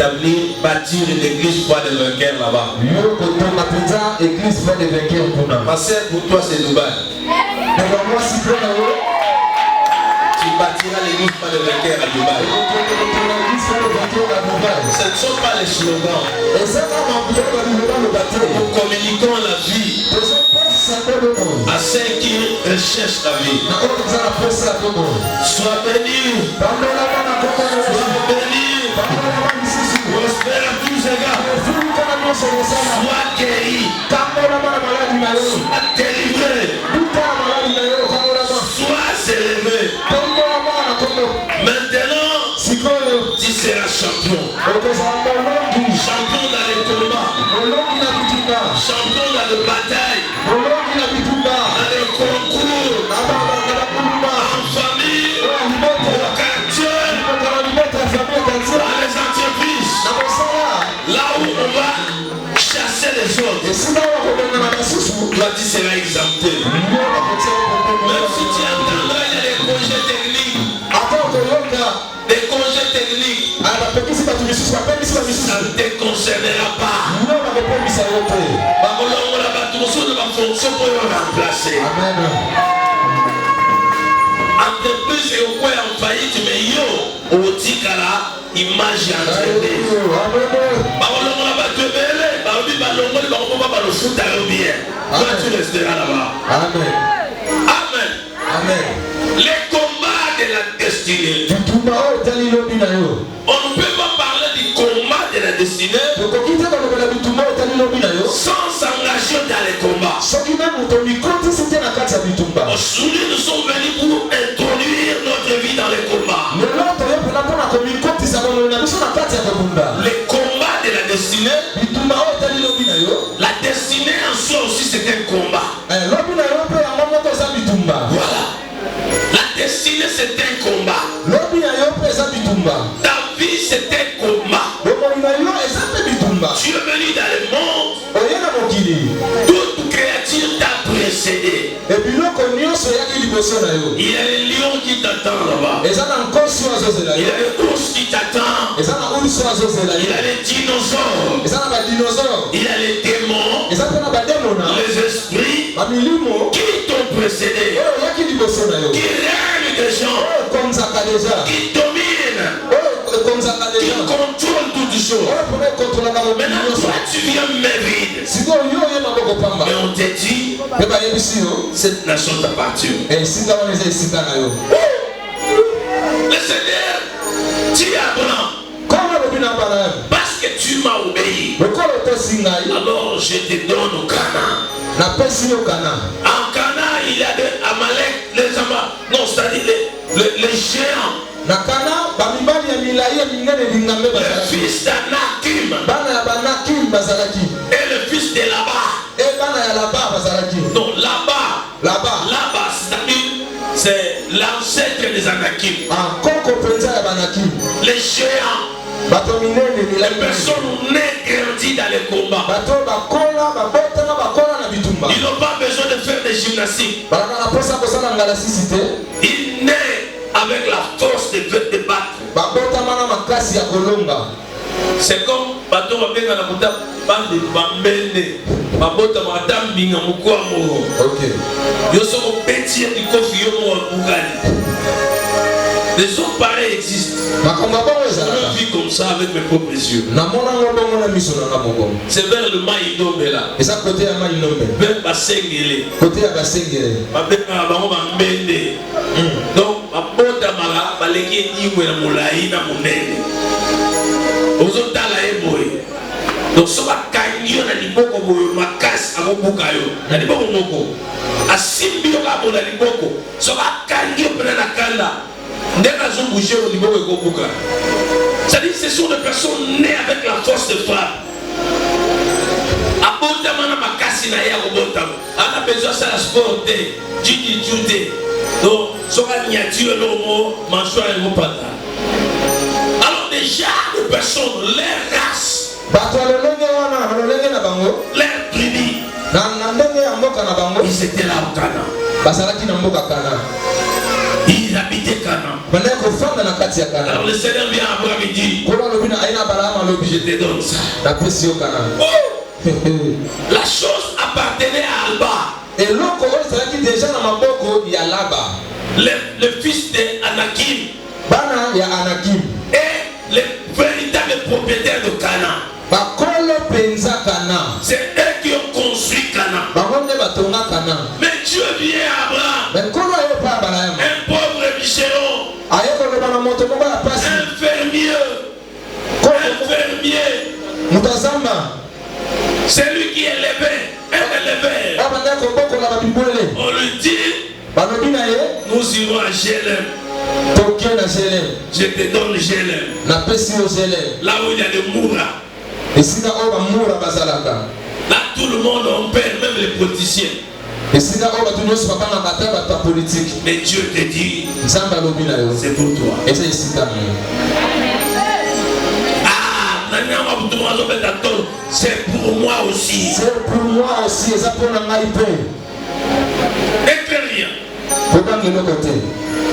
établir, bâtir une église foi des vainqueurs là-bas. Ma sœur, pour toi c'est Dubaï. Tu bâtiras l'église foi des vainqueurs à Dubaï. Ce ne sont pas les slogans. Nous communiquons la vie à ceux qui recherchent la vie. Sois béni. Sois béni. Prospère à tous égards. Sois guéri. Sois délivré. Sois élevé. Maintenant, tu seras champion. Champion dans les combats. Champion dans les batailles. Dans les concours. En famille. Au quartier. Dans les entreprises. Là où on va chasser les autres. Toi tu seras exempté. Même si tu entendras, il y a des congés techniques. Des congés techniques. Ça ne te concernera pas. Entreprise et au coin en faillite, mais yo, au Tikala, image entraînée. Toi tu resteras là-bas. Amen. Amen. Amen. Les combats de la destinée. On ne peut pas parler du combat de la destinée sans s'engager dans les combats. Aujourd'hui nous sommes venus pour introduire notre vie dans les combats. Les combats de la destinée. La destinée en soi aussi c'est un combat. Voilà. La destinée c'est un combat. Ta vie c'est un combat. Tu es venu dans le monde. Toute créature t'a précédé. Il y a les lions qui t'attendent là-bas. Il y a les ours qui t'attendent. Il y a les dinosaures. Il y a les démons. Les esprits qui t'ont précédé. Qui règnent des gens. Qui dominent. Qui contrôle toutes choses. Maintenant toi tu viens mérite. Mais on te dit cette nation t'appartient. Le Seigneur dit à Abraham, parce que tu m'as obéi, alors je te donne au Canaan. En Canaan il y a des Amalek, les Amalek, non c'est-à-dire les géants. Le fils d'Anakim et le fils de Laba. Non, Laba, c'est l'ancêtre des Anakim. Les géants. Les personnes nées grandies dans les combats. Ils n'ont pas besoin de faire des gymnastiques. Ils naissent avec la force de battre. C'est comme bateau va bien la bouta bande bambene babota matambinga mukwamo. OK. Yo soko petit du kofi yo mo bugani. Les autres pareils existent. Je vis comme ça avec mes propres yeux. C'est vers le Maïnombe là. Vers Basengele. Donc, Babota Mala, Baleki Niwe na Moulaïna Mounene. Ozotala Eboy. Donc, ce va gagner na Liboko Makas à Mobukayo. Na Liboko Moko. A Simbio Gabo na Liboko. Ce va gagner pendant la Kanda. C'est-à-dire ce sont des personnes nées avec la force de frappe. On a besoin de la sport. Donc, alors déjà, les personnes, leur race, leur tribu, ils étaient là au Canaan. Ils habitaient Canaan. Alors le Seigneur vient à Abraham et dit, Je te donne ça. La chose appartenait à Alba. Et l'autre, c'est déjà dans ma boko, il y a là-bas. Le fils d'Anakim. Bana, il y a Anakim. Et le véritable propriétaire de Cana. C'est eux qui ont construit Cana. Mais Dieu vient à Abraham. Un pauvre bicheron. Un fermier. C'est lui qui est élevé. Un éleveur. On lui dit, nous irons à Jélem. Je te donne Jélem. Là où il y a des Moura. Là tout le monde en perd, même les politiciens. Mais Dieu te dit, c'est pour toi. C'est pour moi aussi. C'est pour moi aussi. Être rien.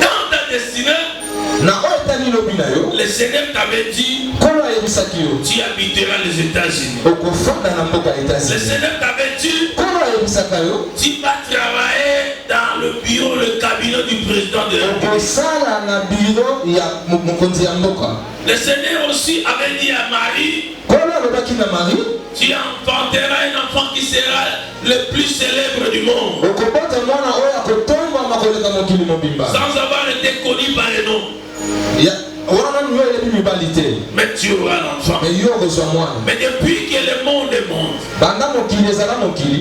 Dans ta destinée, le Seigneur t'avait dit, tu habiteras les États-Unis. Le Seigneur t'avait dit, tu vas travailler dans le bureau, le cabinet du président de la République. Le Seigneur aussi avait dit à Marie, tu enfanteras un enfant qui sera le plus célèbre du monde. Sans avoir été connu par le nom. Mais tu auras l'enfant. Mais depuis que le monde est monde,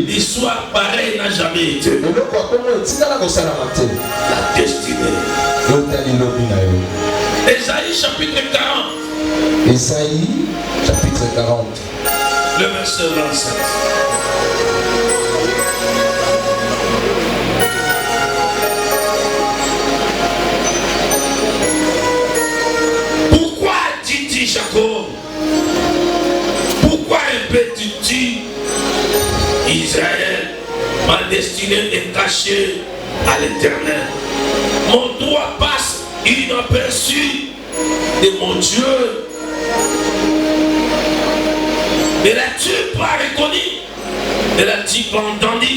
l'histoire pareille n'a jamais été. La destinée. Ésaïe chapitre 40. Ésaïe chapitre 40. Le verset 27. Jacob, pourquoi répètes-tu Israël, ma destinée est cachée à l'Éternel. Mon droit passe inaperçu de mon Dieu. Ne l'as-tu pas reconnu? Ne l'as-tu pas entendu?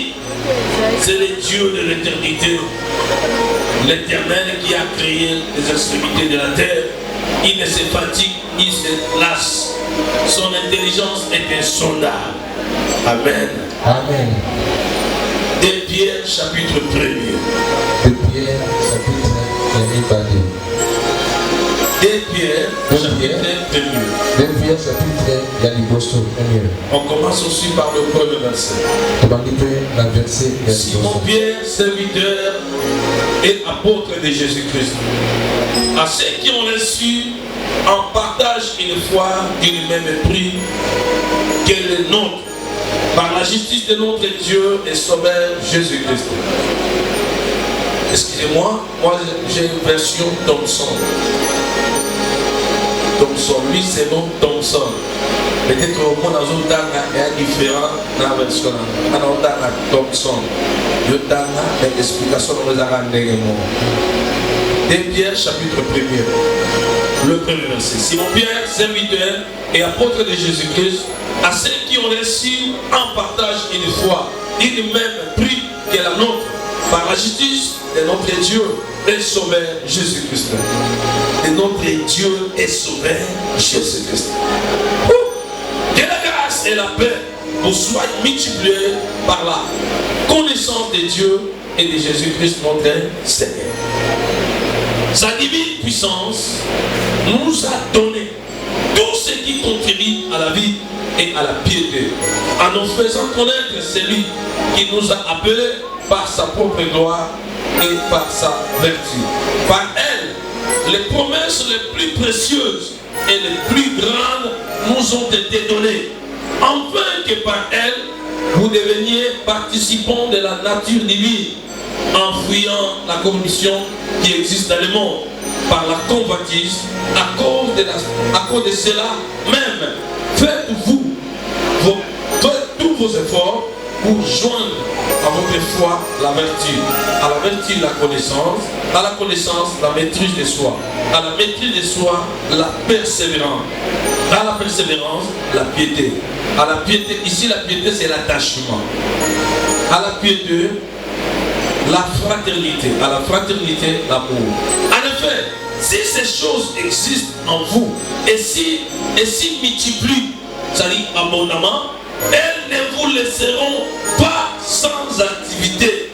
C'est le Dieu de l'éternité, l'Éternel qui a créé les extrémités de la terre. Il ne se fatigue, il se lasse. Son intelligence est insondable. Amen. Amen. 2 Pierre chapitre 1er. 2 Pierre chapitre 1er. 2 Pierre chapitre 1er. On commence aussi par le premier verset. Simon Pierre, serviteur et apôtre de Jésus-Christ, à ceux qui ont reçu en partage une foi d'une même prix que le nôtre, par la justice de notre Dieu et Sauveur Jésus-Christ. Excusez-moi, moi j'ai une version Thompson. Lui c'est non Thompson. Peut-être que le monde dans un temps est différent dans la version. Dans un temps Thompson. Le temps l'explication de nos arrangements. 2 Pierre chapitre 1er. Le premier verset. Simon Pierre, serviteur et apôtre de Jésus-Christ, à ceux qui ont reçu en partage une foi, une même prix que la nôtre, par la justice de notre Dieu et Sauveur Jésus-Christ. De notre Dieu et Sauveur Jésus-Christ. Que la grâce et la paix vous soient multipliées par la connaissance de Dieu et de Jésus-Christ notre Seigneur. Sa divine puissance nous a donné tout ce qui contribue à la vie et à la piété, en nous faisant connaître celui qui nous a appelés par sa propre gloire et par sa vertu. Par elle, les promesses les plus précieuses et les plus grandes nous ont été données, afin que par elle, vous deveniez participants de la nature divine, en fuyant la corruption qui existe dans le monde par la convoitise. À cause de cela même, faites tous vos efforts pour joindre à votre foi la vertu, à la vertu la connaissance, à la connaissance la maîtrise de soi, à la maîtrise de soi la persévérance, à la persévérance, la piété. À la piété, ici la piété c'est l'attachement. À la piété, la fraternité. À la fraternité, l'amour. En effet, si ces choses existent en vous et si multiplient, c'est-à-dire abondamment, elles ne vous laisseront pas sans activité,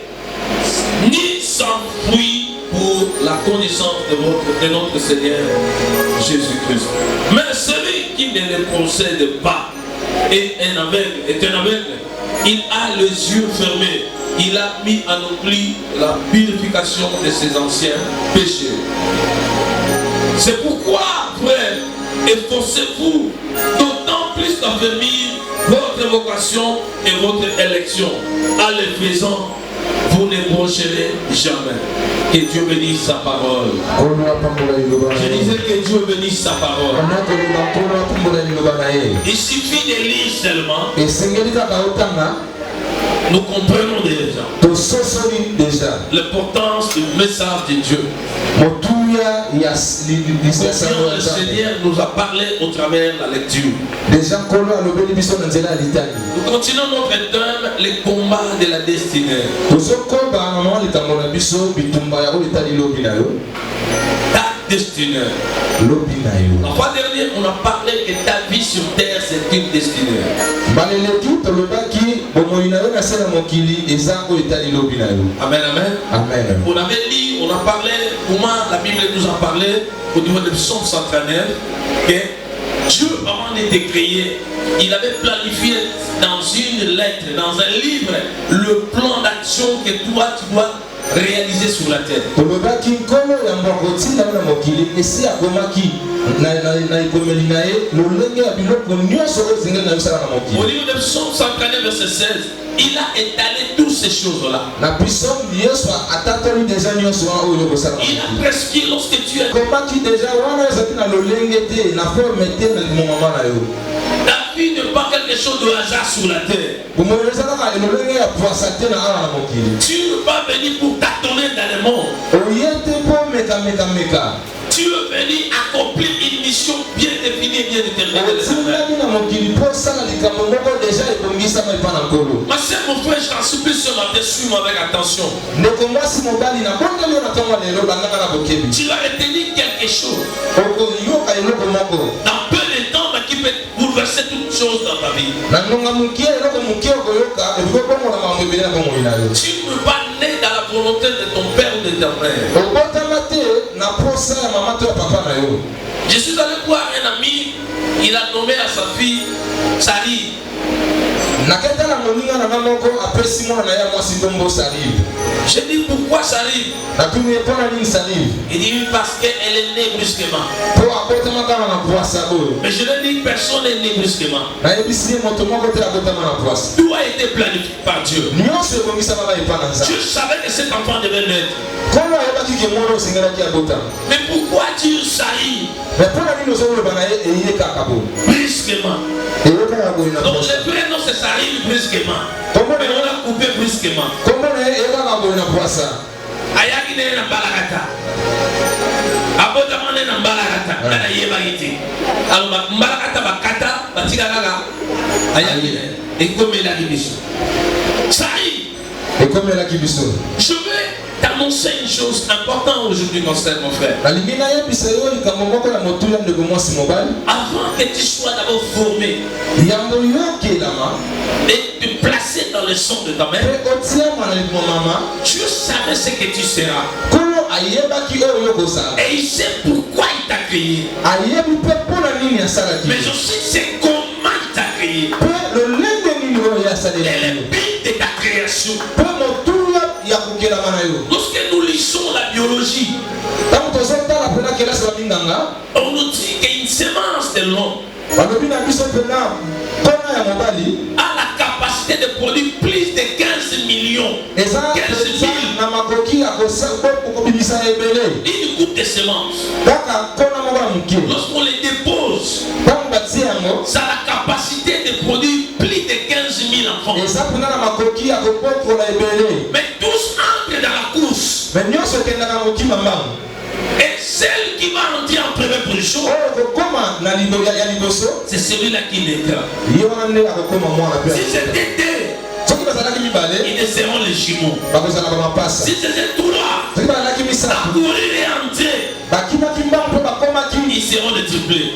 ni sans fruit pour la connaissance de notre Seigneur Jésus-Christ. Mais celui qui ne les possède pas est un aveugle. Il a les yeux fermés. Il a mis en oubli la purification de ses anciens péchés. C'est pourquoi, frère, efforcez-vous d'autant plus d'affermir votre vocation et votre élection. En le faisant, vous ne broncherez jamais. Que Dieu bénisse sa parole. Je disais que Dieu bénisse sa parole. Il suffit de lire seulement. Nous comprenons déjà l'importance du message de Dieu. Combien le Seigneur nous a parlé au travers de la lecture. Nous continuons notre thème, les combats de la destinée. Ta destinée. En fois dernier, on a parlé que ta vie sur terre c'est une destinée. Amen, amen. Amen. On avait dit, on a parlé, comment la Bible nous a parlé au niveau de Psaume 139 que Dieu, avant d'être créé, il avait planifié dans une lettre, dans un livre, le plan d'action que toi tu dois réaliser sur la terre. Au niveau de Psaume 139 verset 16, il a étalé toutes ces choses-là. Il a prescrit lorsque tu es ta vie n'est pas quelque chose de hasard sur la terre. Tu ne vas pas venir pour tâtonner dans le monde. Tu veux venir accomplir une mission bien définie et bien déterminée. Ma soeur, mon frère, je t'en supplie ce matin, suis-moi avec attention. Tu vas retenir quelque chose. Dans peu de temps, qui peut bouleverser toutes choses dans ta vie. Tu ne peux pas naître dans la volonté de ton père ou de ta mère. Je suis allé voir un ami, il a nommé à sa fille Sari. J'ai dit pourquoi Sari? Il dit parce qu'elle est née brusquement. Mais je lui ai dit personne n'est né brusquement. Tout a été planifié par Dieu. Dieu savait que cet enfant devait naître. Mais pourquoi Dieu Sari? Brusquement. Donc le vrai nom c'est Sari brusquement. Mais on l'a coupé brusquement. Ayaki ne na balakata. Abota mane na balakata. Na yeba giti. Alors balakata bakata batika kaka. Ayaki ne. Et comme il a dit Sari. Et comme il a dit je vais t'annoncer une chose importante aujourd'hui, mon frère. Avant que tu sois d'abord formé et te placer dans le sang de ta mère, Dieu savait ce que tu seras. Et il sait pourquoi il t'a créé. Mais aussi c'est comment il t'a créé. Et le but de ta création. Lorsque nous lisons la biologie, on nous dit qu'une semence de l'homme a la capacité de produire plus de 15 millions. 15 000. Une coupe de semences. Lorsqu'on les dépose, ça a la capacité de produire plus de 15 000 enfants. Mais tous entrent dans la course. Et celle qui va entrer en première position, c'est celui-là qui naîtra. Si c'était ils ne seront les jumeaux. Si c'était trois, à courir et entrer, ils seront les triplés.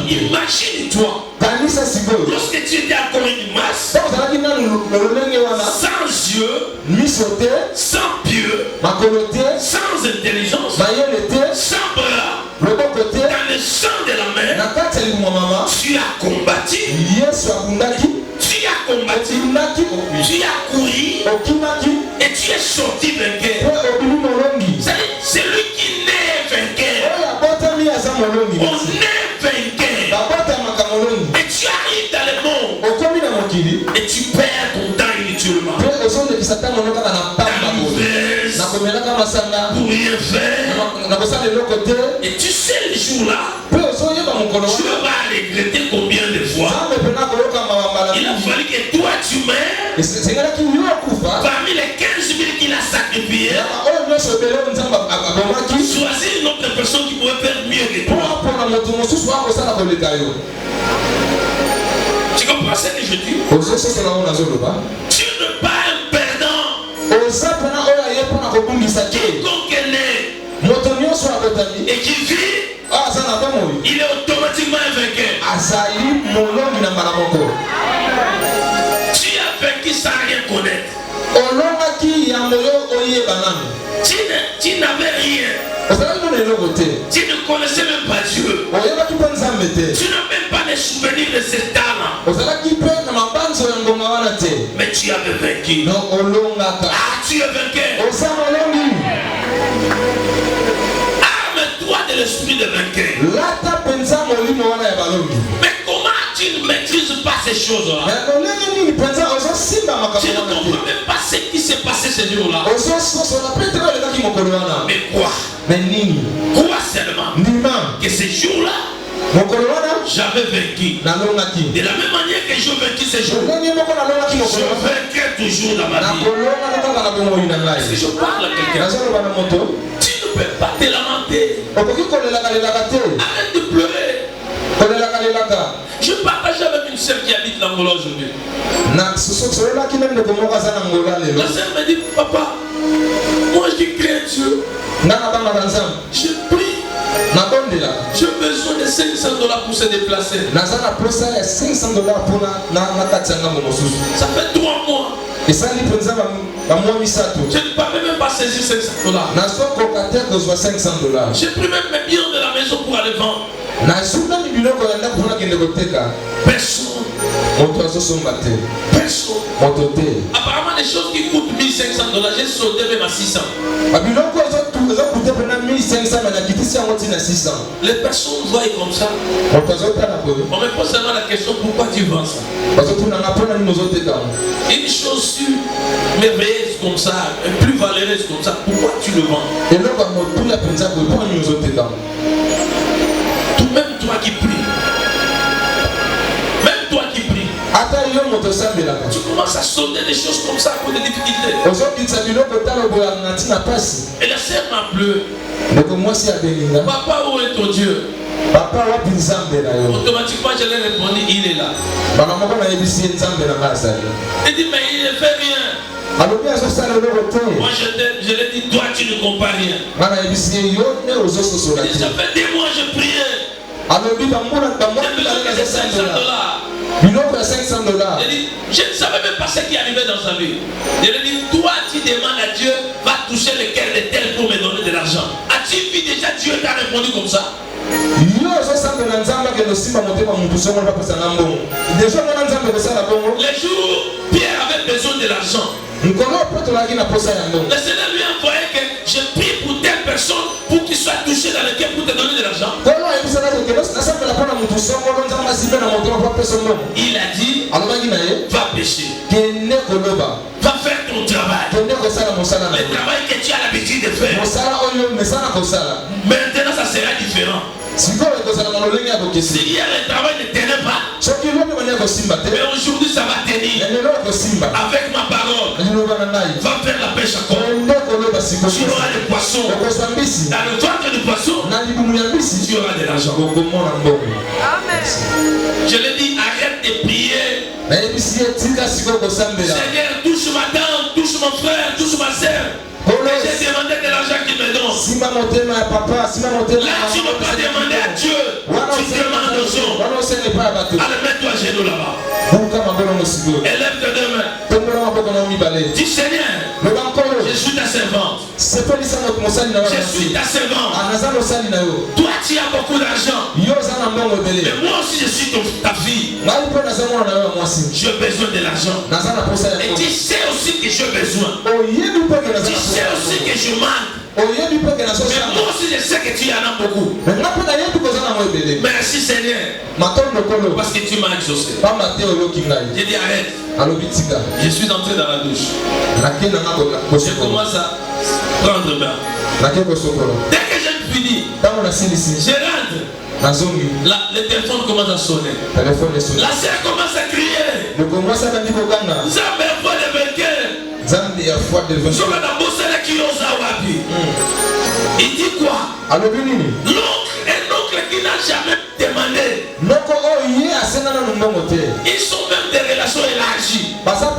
Imagine-toi, lorsque tu étais encore une masse, sans yeux, sans pieux, sans intelligence, sans bras, dans le sang de la mer, tu as combattu. Tu as combattu, tu as couru et tu es sorti vainqueur. C'est lui qui naît vainqueur. On est vainqueur. Et tu arrives dans le monde et tu perds ton temps inutilement. Pour rien faire. Et tu sais le jour-là, tu vas regretter combien de fois il a fallu que toi tu meurs parmi les 15 000 qu'il a sacrifiés. Choisis une autre personne qui pourrait faire mieux que toi. Tu comprends ce que je dis? Tu n'es pas un perdant. Quiconque est né et qui vit, il est automatiquement un vainqueur. Tu as vaincu sans rien connaître. Tu n'avais rien. Tu ne connaissais même pas Dieu. Tu n'as même pas les souvenirs de cet âme. Mais tu avais vaincu. Ah, tu es vainqueur. Arme-toi de l'esprit de vainqueur. Mais comment tu ne maîtrises pas ces choses-là? Tu ne comprends même pas ce qui s'est passé ce jour-là. Mais quoi? Quoi seulement? Que ce jour-là, j'avais vaincu. De la même manière que je vaincu ce jour, je vaincrai toujours dans ma vie. Si je parle à quelqu'un, tu ne peux pas te lamenter. Arrête de pleurer. Je partage avec une sœur qui habite l'Angola aujourd'hui. La sœur me dit, papa, moi je crains Dieu. Je prie. J'ai besoin de $500 pour se déplacer. Ça fait 3 mois. Je ne peux même pas saisir $500. J'ai pris même mes biens de la maison pour aller vendre. Personne. Apparemment des choses qui coûtent $1,500, j'ai sauté même à 600. Les personnes voient comme ça. On me pose seulement la question, pourquoi tu vends ça? Une chaussure merveilleuse comme ça, plus valeureuse comme ça, pourquoi tu le vends? Même toi qui pries. Même toi qui pries. Tu commences à sauter des choses comme ça pour des difficultés. Et la sœur m'a pleuré. Papa, où est ton Dieu? Automatiquement je lui ai répondu, il est là. Il dit, mais il ne fait rien. Moi je lui ai dit, toi tu ne comprends rien. Il dit, ça fait des mois je priais. J'ai besoin de $500. Il dit, je ne savais même pas ce qui arrivait dans sa vie. Il lui dit, toi tu demandes à Dieu, va toucher le cœur de tel pour me donner de l'argent. As-tu vu déjà Dieu t'a répondu comme ça? Les jours, Pierre avait besoin de l'argent. Le Seigneur lui a envoyé que je prie pour telle personne pour qu'il soit touché dans le cœur pour te donner de l'argent. Il a dit, va pécher. Va faire ton travail. Le travail que tu as l'habitude de faire. Maintenant ça sera différent. Si hier le travail ne tenait pas, mais aujourd'hui ça va tenir. Avec ma parole, va faire la pêche encore. Tu auras les poissons. poisson, dans le ventre du poisson, tu auras de l'argent. Je l'ai dit, arrête de prier. Seigneur, touche ma tante, touche mon frère, touche ma soeur. J'ai demandé de l'argent qu'il me donne. Là, tu ne peux pas demander à Dieu. Tu demandes aux gens. Allez, mets-toi à genoux là-bas. Élève tes deux mains. Dis Seigneur, je suis ta servante. Je suis ta servante. Toi, tu as beaucoup d'argent. Mais moi aussi, je suis ta fille. J'ai besoin de l'argent. Et tu sais aussi que j'ai besoin. Tu sais aussi que je manque. Mais moi aussi je sais que tu en as beaucoup. Merci Seigneur. Parce que tu m'as exaucé. J'ai dit arrête. Je suis entré dans la douche. Je commence à prendre bain. Dès que j'ai fini, je rentre. Le téléphone commence à sonner. La sœur commence à crier. Zambé foi de vainqueur. Il dit quoi? L'oncle, un oncle qui n'a jamais demandé. Ils sont même des relations élargies. Vraiment,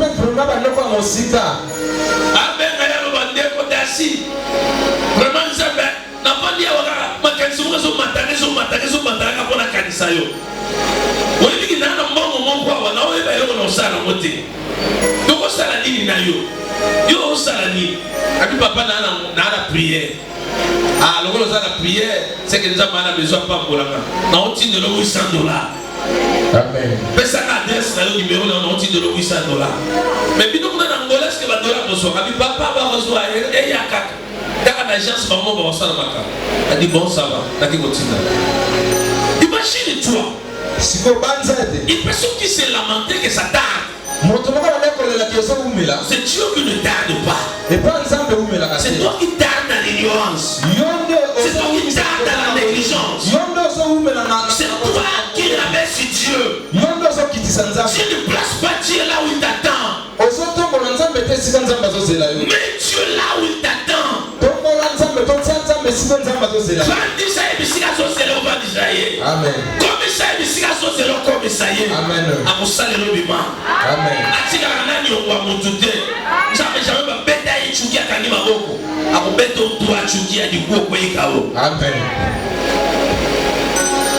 n'a pas dit papa n'a la prière. Ah, la prière, c'est que nous avons besoin pas pour la main. Nous avons $800. Amen. Mais ça adresse le numéro, nous avons $800. Mais puis nous avons un Angola, ce que va donner à recevoir. Papa va recevoir. Et il y a dans l'agence, maman va recevoir la main. Elle dit bon, ça va. Elle continue. Imagine-toi. Une personne qui s'est lamentée que ça tarde. C'est Dieu qui ne tarde pas. C'est toi qui tarde dans l'ignorance. C'est toi qui tarde dans la négligence. C'est toi qui rabaisse Dieu. Tu ne places pas Dieu là où il t'attend. Mais Dieu là où il t'attend. Amen.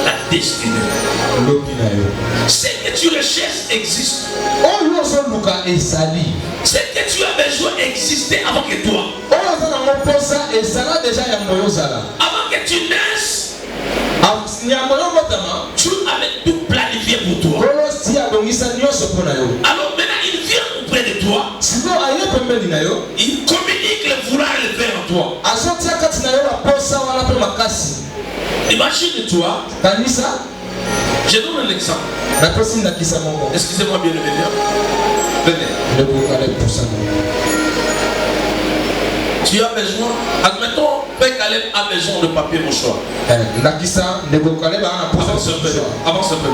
La destinée. Ce que tu recherches existe. Ce que tu as besoin existait avant que toi. Avant que tu naisses, tu avais tout planifié pour toi. Alors maintenant il vient auprès de toi. Il communique le vouloir et le faire en toi. Imagine-toi. Je donne un exemple. Excusez-moi bien le meilleur. Venez. Tu as besoin, admettons, Père Caleb a besoin de papier mouchoir. Avance un peu.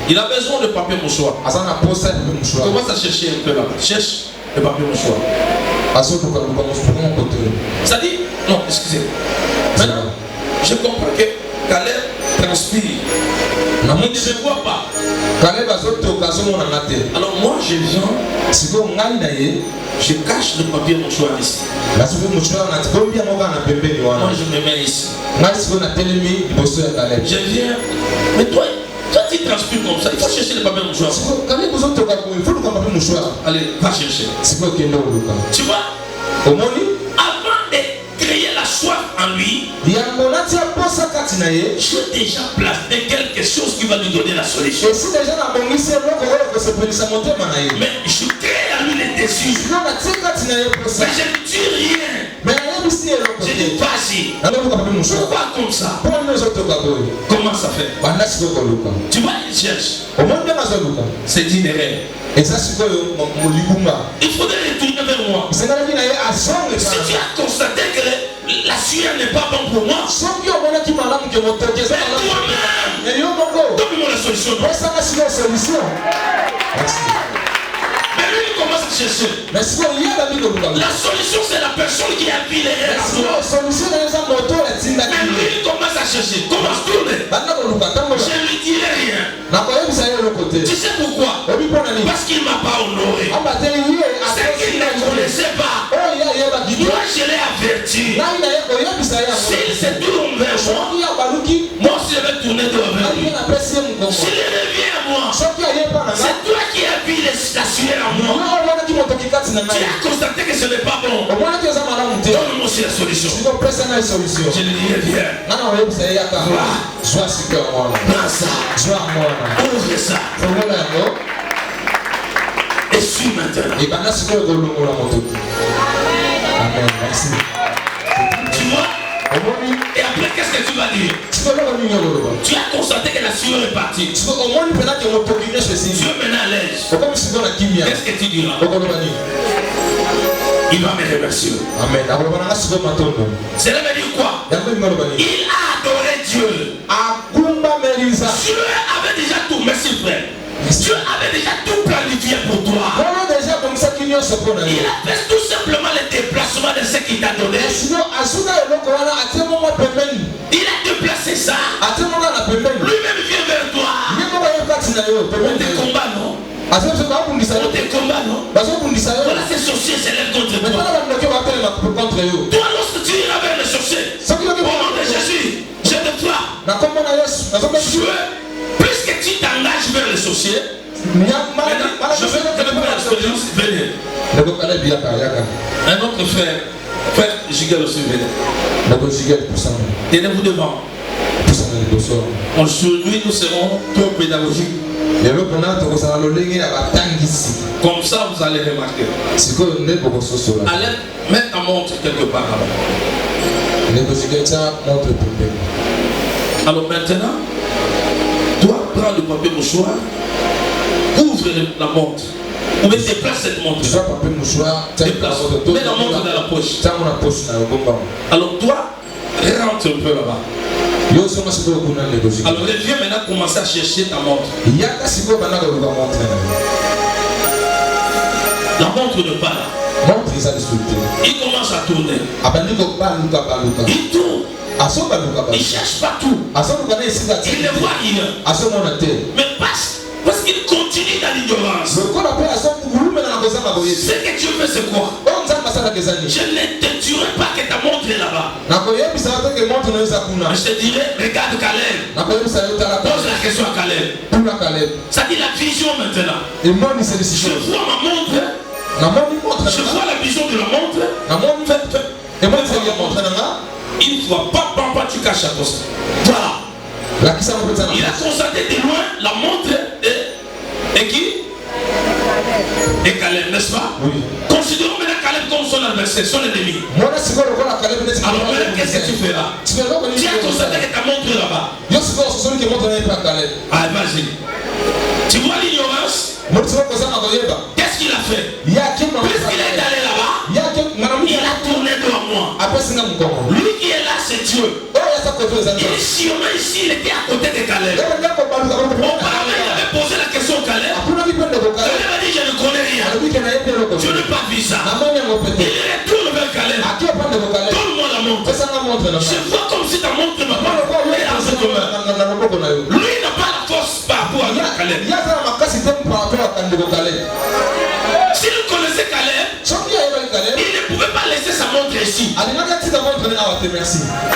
Il a besoin de papier mouchoir. Commence à chercher un peu là. Cherche le papier mouchoir. Ça dit, non, excusez. Maintenant, je comprends que Caleb transpire. Il ne me voit pas. Alors moi je viens, je cache le papier mouchoir ici. Moi je me mets ici. Je viens, mais toi tu transpires comme ça, il faut chercher le papier mouchoir. Allez, va chercher. Tu vois, avant de créer la soif en lui, j'ai déjà placé quelque chose qui va lui donner la solution. Mais je crée à lui les désirs. Mais je ne dis rien. Je dis vas-y. Pourquoi comme ça? Comment ça fait? Tu vois, il cherche. C'est itinéraire. Il faudrait retourner vers moi. Si tu as constaté que la sueur n'est pas bonne pour moi, donne-moi la solution. Mais lui il commence à chercher. La solution, c'est la personne qui a vu les rêves. Mais lui, il commence à chercher. Commence à tourner. Je ne lui dirai rien. Tu sais pourquoi? Parce qu'il ne m'a pas honoré. C'est qu'il ne connaissait pas. Moi, je l'ai averti. S'il se tourne vers moi aussi je vais tourner vers lui. S'il revient à moi, c'est toi qui as vu la sueur en moi. Tu as constaté que ce n'est pas bon. Donne-moi aussi la solution. Je lui dirai viens. Prends ça. Ouvre ça. Et suis maintenant. Amen. Merci. Tu vois? Et après, qu'est-ce que tu vas dire? Tu as constaté que la sueur est partie. Tu es maintenant à l'aise. Qu'est-ce que tu diras? Il va me remercier. Amen. Cela veut dire quoi? Il a adoré Dieu. Dieu avait déjà tout. Merci frère. Dieu avait déjà tout planifié pour toi. Il a fait tout simplement le déplacement de ce qu'il t'a donné. Il a déplacé ça. Lui-même vient vers toi. On te combat, non? On te combat, non? Voilà, ces sorciers s'élèvent contre toi. Toi, lorsque tu iras vers les sorciers, au nom de Jésus, je te frappe. Plus que tu t'engages vers les sorciers, je vais te donner l'expérience. Venez. Un autre frère, frère Jigel aussi, venez. Tenez-vous devant. Aujourd'hui, nous serons trop pédagogiques. Comme ça, vous allez remarquer. Allez mettre ta montre quelque part là-bas. Alors maintenant, toi, prends le papier mouchoir, ouvre la montre. Ou bien déplace cette montre. Déplace. Mets la montre dans la poche. Alors toi, rentre un peu là-bas. Alors viens maintenant commencer à chercher ta montre. La montre ne part là. Il commence à tourner. Il tourne. Il cherche partout. Il ne voit rien. Mais parce qu'il continue dans l'ignorance. Ce que Dieu fait, c'est quoi? Je ne te dirai pas que ta montre est là-bas. Je te dirai, regarde Caleb. Pose la question à Caleb. Ça dit la vision maintenant. Je vois ma montre. Je vois la vision de la montre. Une fois, papa, tu caches la poste. Voilà. Il a constaté de loin la montre et qui? Et Caleb, n'est-ce pas? Oui. Considérons maintenant Caleb comme son adversaire, son ennemi. Alors maintenant, qu'est-ce que tu feras? Tu as constaté que ta montre est là-bas. Allez, vas-y. Tu vois l'ignorance? Qu'est-ce qu'il a fait? Puisqu'il est allé là-bas, il a tourné devant moi. Lui qui est là, c'est Dieu. Initialement ici, il était à côté de Caleb. Auparavant, il avait posé la question au Caleb. Caleb a dit, je ne connais rien. Je n'ai pas vu ça. Il retourne vers Caleb. Donne-moi la montre. Je vois comme si ta montre ne m'a pas. Lui n'a pas la force par rapport à Caleb. S'il connaissait Caleb, il ne pouvait pas laisser sa montre ici.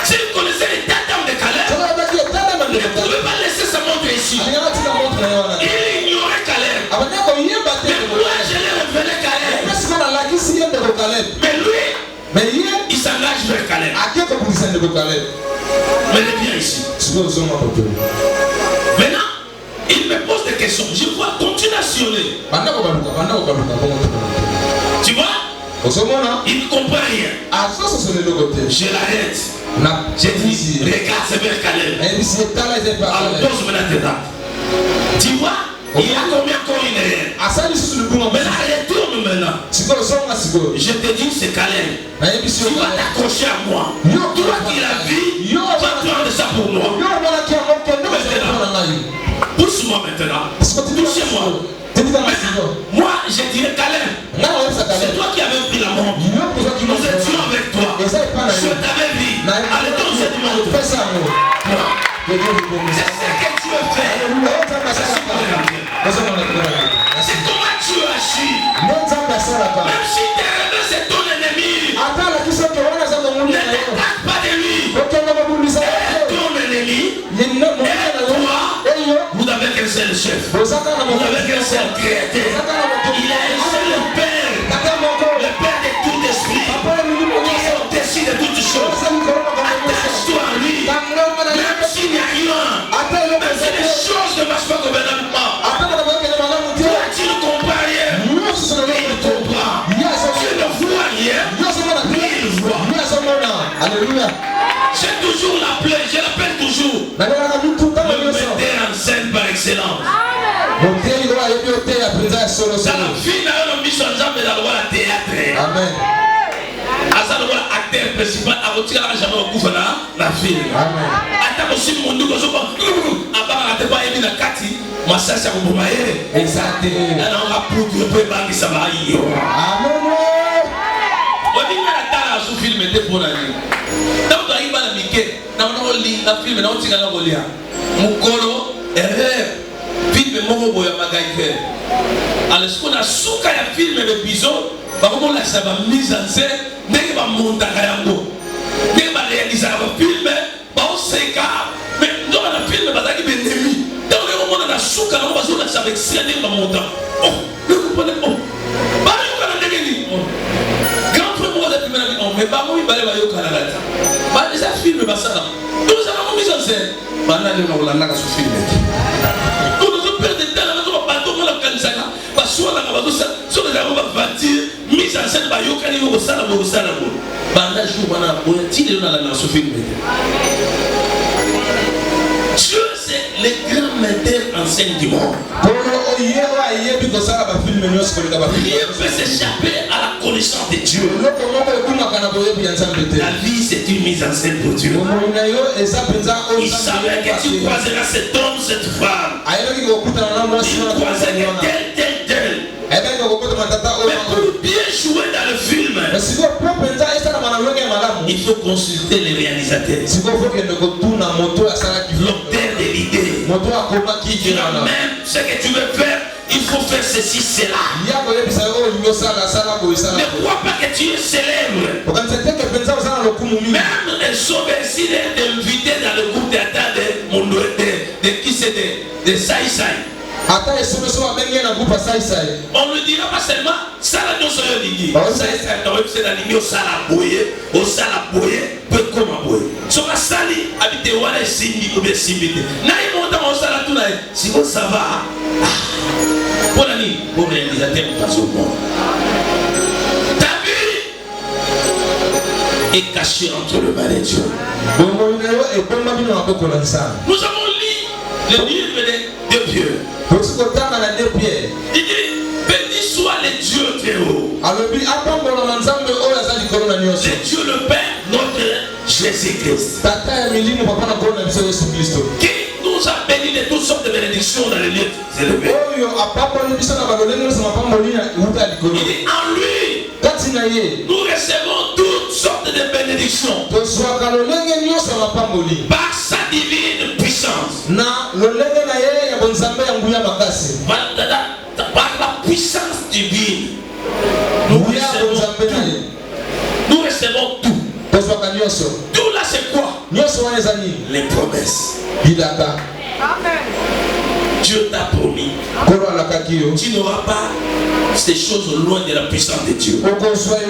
S'il connaissait l'état d'âme de Caleb, il ne pouvait pas laisser sa montre ici. Il ignorait Caleb. Mais moi, je l'ai révélé Caleb. Mais lui, il s'engage vers Caleb. Mais il vient ici. Maintenant, il me pose des questions. Je vois continuer à sionner. Tu vois? Il ne comprend rien. Je l'arrête. J'ai dit, regarde, c'est vers Caleb. Alors pose maintenant tes dates. Tu vois? Il y a combien encore une erreur? Maintenant, retourne maintenant. Je te dis, c'est Caleb. Tu vas t'accrocher à moi. Toi qui l'as vu, tu vas prendre ça pour moi. Maintenant, pousse-moi maintenant. Poussez-moi. Moi, je dirais Caleb. C'est toi qui avais pris la montre. Nous étions avec toi. Je t'avais vu. Allez, donc cette montre. C'est ce que tu veux faire. C'est comment tu agis. Même si tes rêves, c'est ton ennemi. Ne t'attaque pas de lui. Ton ennemi. Et toi, vous n'avez qu'un seul chef. Vous n'avez qu'un seul créateur. Il a un seul père. Le père de tout esprit. Qui est au-dessus de toutes choses. Attache-toi à lui. Même s'il n'y a rien. Même si les choses ne marchent pas convenablement. Toi, tu ne comprends rien. Il comprend. Tu ne vois rien. Lui, il voit. Alléluia. J'ai toujours l'appelé, je l'appelle toujours. Le metteur en scène par excellence. C'est la fille n'a pas mis son jambe dans le théâtre. Amen. Asa le acteur principal a retiré la jambe au coup la fille. Amen. Attends aussi mon doux comme ça. Abara n'était pas émis la kati. Ma sœur c'est pour moi. Exact. Elle en a pour que peut pas ça va y. Amen. On dit que la tara sous film était pour la nuit. Donc il va la miquer. Non la film non tu gagnes golia. Mukolo erreur. Film momo boya magaïfe. Alors ce qu'on a souka ya film l'épisode, bah comment la ça va mise en scène, dès que va monter kayango. Dès que va réaliser un film, bah on sait car mais dans le film bah ça qui est ennemi. Dans le moment on a souka on va jouer ça avec scène va monter. Oh, le comprenez oh. Bah yo kana ndengeni. Grand frère moi la première vie, mais bah moi il va yo kana la. Bah ça film bah ça. Tout ça va mise en scène. Bah là le on l'a là sur film. Mise en scène bayokani yo kosala bo banda jour wana boyatile na la nation film. Dieu c'est le grand metteur en scène du monde. Rien peut s'échapper à la connaissance de Dieu. La vie c'est une mise en scène pour Dieu. Il savait que tu croiseras cet homme, cette femme. Il croiserait tel. Mais pour bien jouer dans le film, il faut consulter les réalisateurs. L'auteur de l'idée. Même ce que tu veux faire, il faut faire ceci, cela. Ne crois pas que tu es célèbre. Même les sauvages d'inviter dans le groupe d'attente de qui c'est de Sai Sai. On ne dira pas seulement ça la notion de l'idée. Ça c'est l'animé au salaboye, peut comme aboye. Sur la salle, habité wala simbi ou bien simbi. Naï montant au salatou naï. Si vous ça va, pour la nuit, pour réalisateur pas au monde. Ta vie est cachée entre le mal et Dieu. Nous avons lu le livre de Dieu. Il dit, béni soit le Dieu très haut. Le Dieu le Père, notre Jésus-Christ. Qui nous a bénis de toutes sortes de bénédictions dans les lieux élevés. Il dit, en lui, nous recevons toutes sortes de bénédictions. Par sa divine puissance. Par la puissance divine, nous recevons tout. Tout là c'est quoi? Les promesses. Amen. Dieu t'a promis. Tu n'auras pas ces choses loin de la puissance de Dieu. Lorsque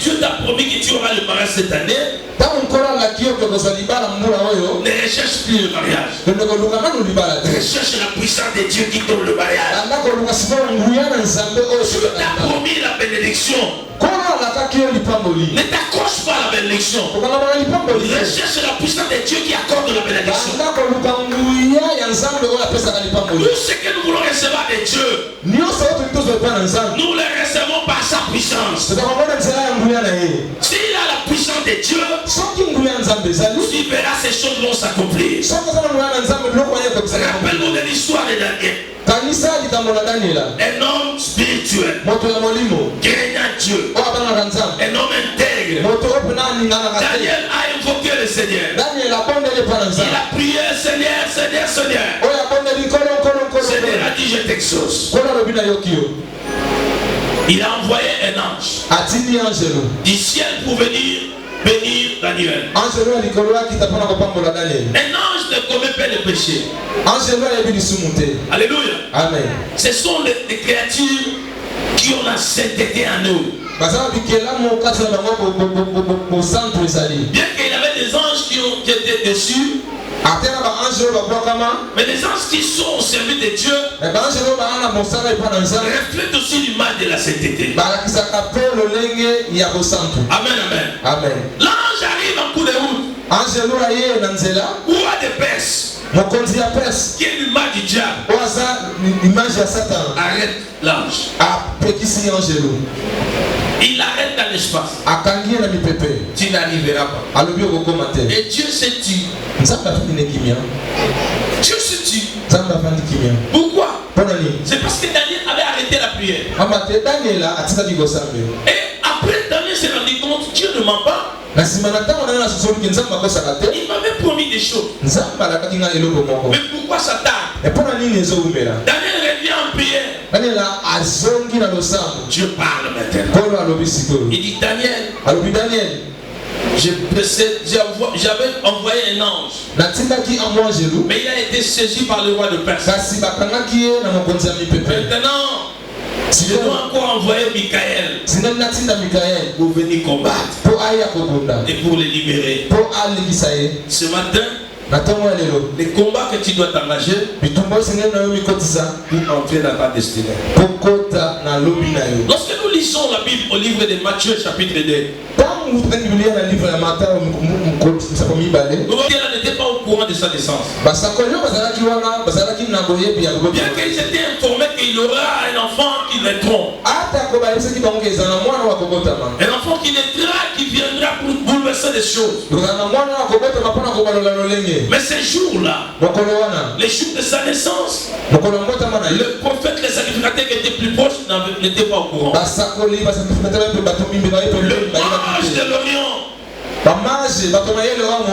Dieu t'a promis que tu auras le mariage cette année, ne recherche plus le mariage. Recherche la puissance de Dieu qui donne le mariage. Dieu t'a promis la bénédiction. Ne t'accroche pas à la bénédiction. Recherche la puissance de Dieu qui accorde la bénédiction. Tout ce que nous voulons recevoir de Dieu, nous le recevons par sa puissance. S'il a la puissance de Dieu, tu verras ces choses vont s'accomplir. Rappelle-nous de l'histoire de Daniel. Un homme spirituel. Craignant Dieu. Un homme intègre. Daniel a invoqué le Seigneur. Il a prié, Seigneur, Seigneur, Seigneur. Seigneur a dit, je t'exauce. Il a envoyé un ange du ciel pour venir bénir Daniel. Un ange ne commet pas de péché. Alléluia. Amen. Ce sont des créatures qui ont la sainteté en eux. Bien qu'il y avait des anges qui étaient dessus, mais les anges qui sont au service de Dieu reflètent aussi l'image de la sainteté. Amen, amen. L'ange arrive en cours de route. Roi de Perse, qui est l'image du diable, arrête l'ange. Il arrête dans l'espace. Tu n'arriveras pas. Et Dieu se tue. Dieu se tue. Pourquoi? C'est parce que Daniel avait arrêté la prière. Et après Daniel s'est rendu compte, Dieu ne ment pas. Il m'avait promis des choses. Mais pourquoi ça tarde? Daniel revient en prière. Dieu parle maintenant. Il dit, Daniel, j'avais envoyé un ange, mais il a été saisi par le roi de Perse. Maintenant, je dois encore envoyer Michael pour venir combattre et pour les libérer. Ce matin, les combats que tu dois t'engager pour entrer dans ta destinée. Lorsque nous lisons la Bible au livre de Matthieu chapitre 2, nous voyons qu'elle n'était pas au courant de sa naissance. Bien qu'ils étaient informés qu'il aura un enfant qui naîtront. Un enfant qui naîtra, qui viendra pour bouleverser les choses. Mais ces jours-là, les jours de sa naissance, le prophète, les sacrificateurs qui étaient plus proches n'étaient pas au courant. Le mage de l'Orient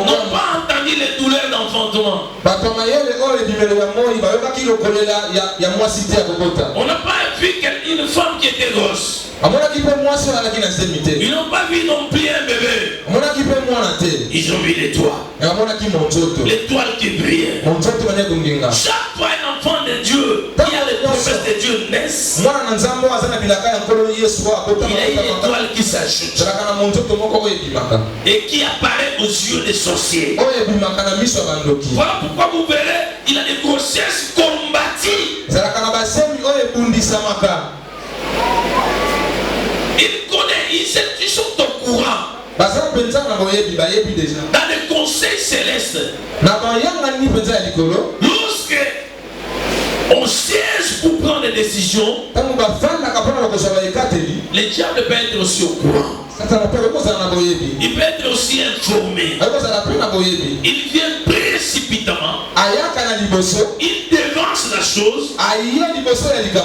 n'ont pas entendu les douleurs d'enfantement. On n'a pas vu une femme qui était grosse. Ils n'ont pas vu non plus un bébé. Ils ont vu l'étoile. L'étoile qui brillait. Chaque fois un enfant de Dieu qui a les promesses de Dieu naissent, il y a une étoile qui s'ajoute et qui apparaît aux yeux des sorciers. Voilà pourquoi vous verrez, il a des grossesses combattues. Ils connaissent, ils sont au courant. Dans le conseil céleste, lorsque on siège pour prendre des décisions, le diable peut être aussi au courant. Il peut être aussi informé. Il vient précipitamment. Il devance la chose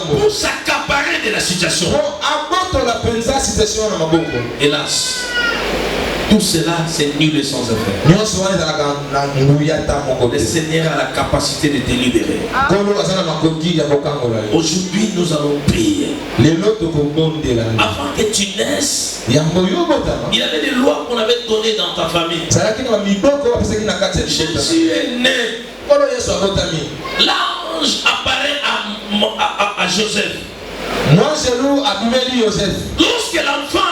pour s'accaparer de la situation. Hélas, tout cela c'est nul et sans effet. Le Seigneur a la capacité de te libérer. Aujourd'hui nous allons prier. Avant que tu naisses, il y avait des lois qu'on avait données dans ta famille. Jésus est né. L'ange apparaît à Joseph. Lorsque l'enfant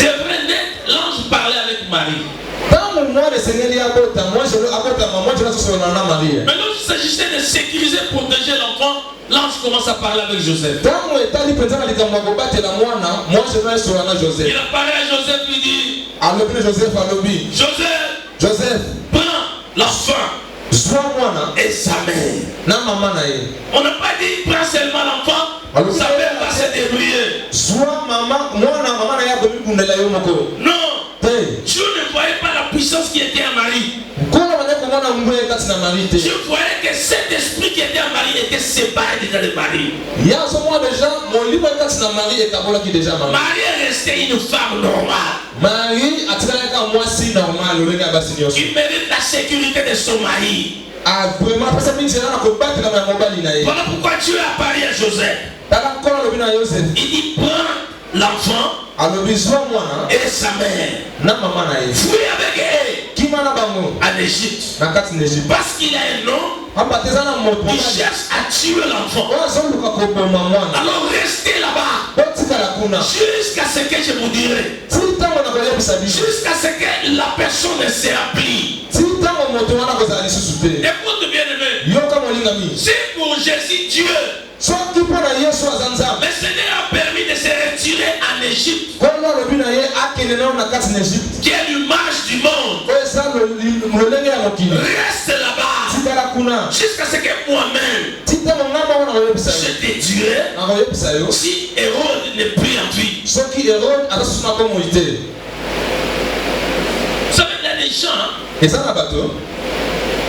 devrait naître, l'ange parlait avec Marie. Mais lorsqu'il s'agissait de sécuriser, protéger l'enfant, l'ange commence à parler avec Joseph. Il apparaît à Joseph, il dit, Joseph, prends l'enfant et sa mère. On n'a pas dit prends seulement l'enfant, sa mère va se débrouiller. Non, Dieu ne voyait pas la puissance qui était en Marie. Je voyais que cet esprit qui était en Marie mari était séparé déjà de Marie. Il y a ce moment déjà, mon livre est dans Marie et Kabola qui déjà marié. Marie est restée une femme normale. Marie a tiré un mois si normal, le gars Bassignon. Il mérite la sécurité de son mari. Ah, vraiment, parce que c'est là qu'on bat dans la mobile. Voilà pourquoi Dieu a parlé à Joseph. Il dit prends l'enfant et sa mère. Fuis avec elle en Égypte. Parce qu'il a un nom qui cherche à tuer l'enfant. Alors restez là-bas jusqu'à ce que je vous dirai. Jusqu'à ce que la personne ne se remplit. Écoute bien aimé. C'est pour Jésus Dieu. Mais ce n'est pas permis de se retirer en Égypte. Qui est l'image du monde. Reste là-bas. Jusqu'à ce que moi-même je te dirai si Hérode n'est plus en vie. Vous savez, il y a des gens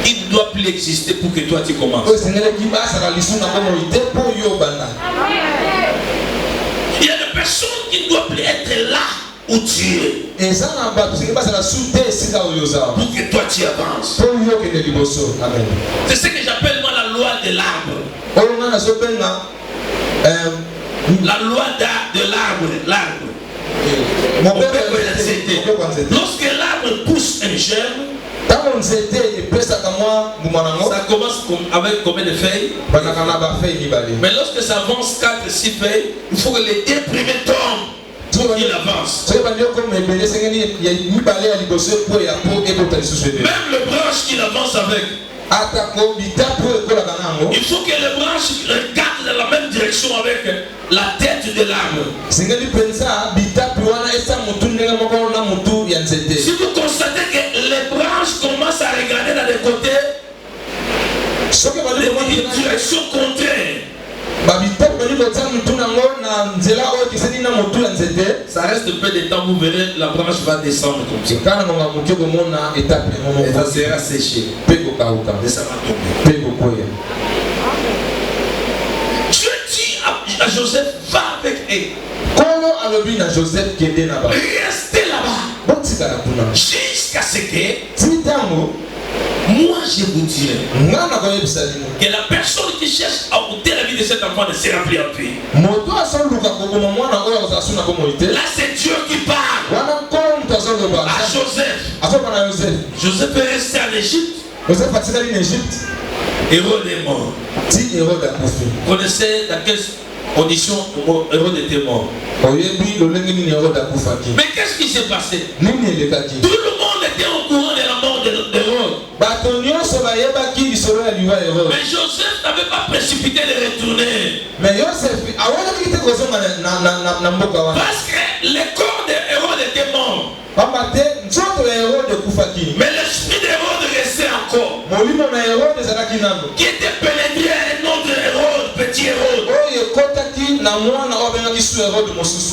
il ne doit plus exister pour que toi tu commences. Il y a des personnes qui ne doivent plus être là où tu es. Pour que toi tu avances. C'est ce que j'appelle moi la loi de l'arbre. La loi de l'arbre. Lorsque l'arbre pousse un germe, ça commence avec combien de feuilles? Mais lorsque ça avance 4-6 feuilles, il faut que les deux premiers tombent pour qu'il avance. Même le branche qu'il avance avec, il faut que les branches regardent dans la même direction avec la tête de l'arbre. Si vous constatez que les branches commencent à regarder dans les côtés, une direction contraire, ça reste peu de temps, vous verrez, la branche va descendre comme ça. Et ça sera séché. Et ça va tomber. Dieu dit à Joseph, va avec elle. Restez là-bas. Jusqu'à ce que moi je vous dirai que la personne qui cherche à ôter la vie de cet enfant ne sera plus en paix. Là c'est Dieu qui parle à Joseph. Joseph est resté en Égypte. Hérode est mort. Vous connaissez dans quelle condition Hérode était mort? Mais qu'est-ce qui s'est passé? Tout le monde était au courant de la mort d'Hérode. Mais Joseph n'avait pas précipité de retourner. Parce que le corps d'Hérode était mort. Mais l'esprit d'Hérode restait encore. Qui était pénétré à un autre Hérode, petit Hérode.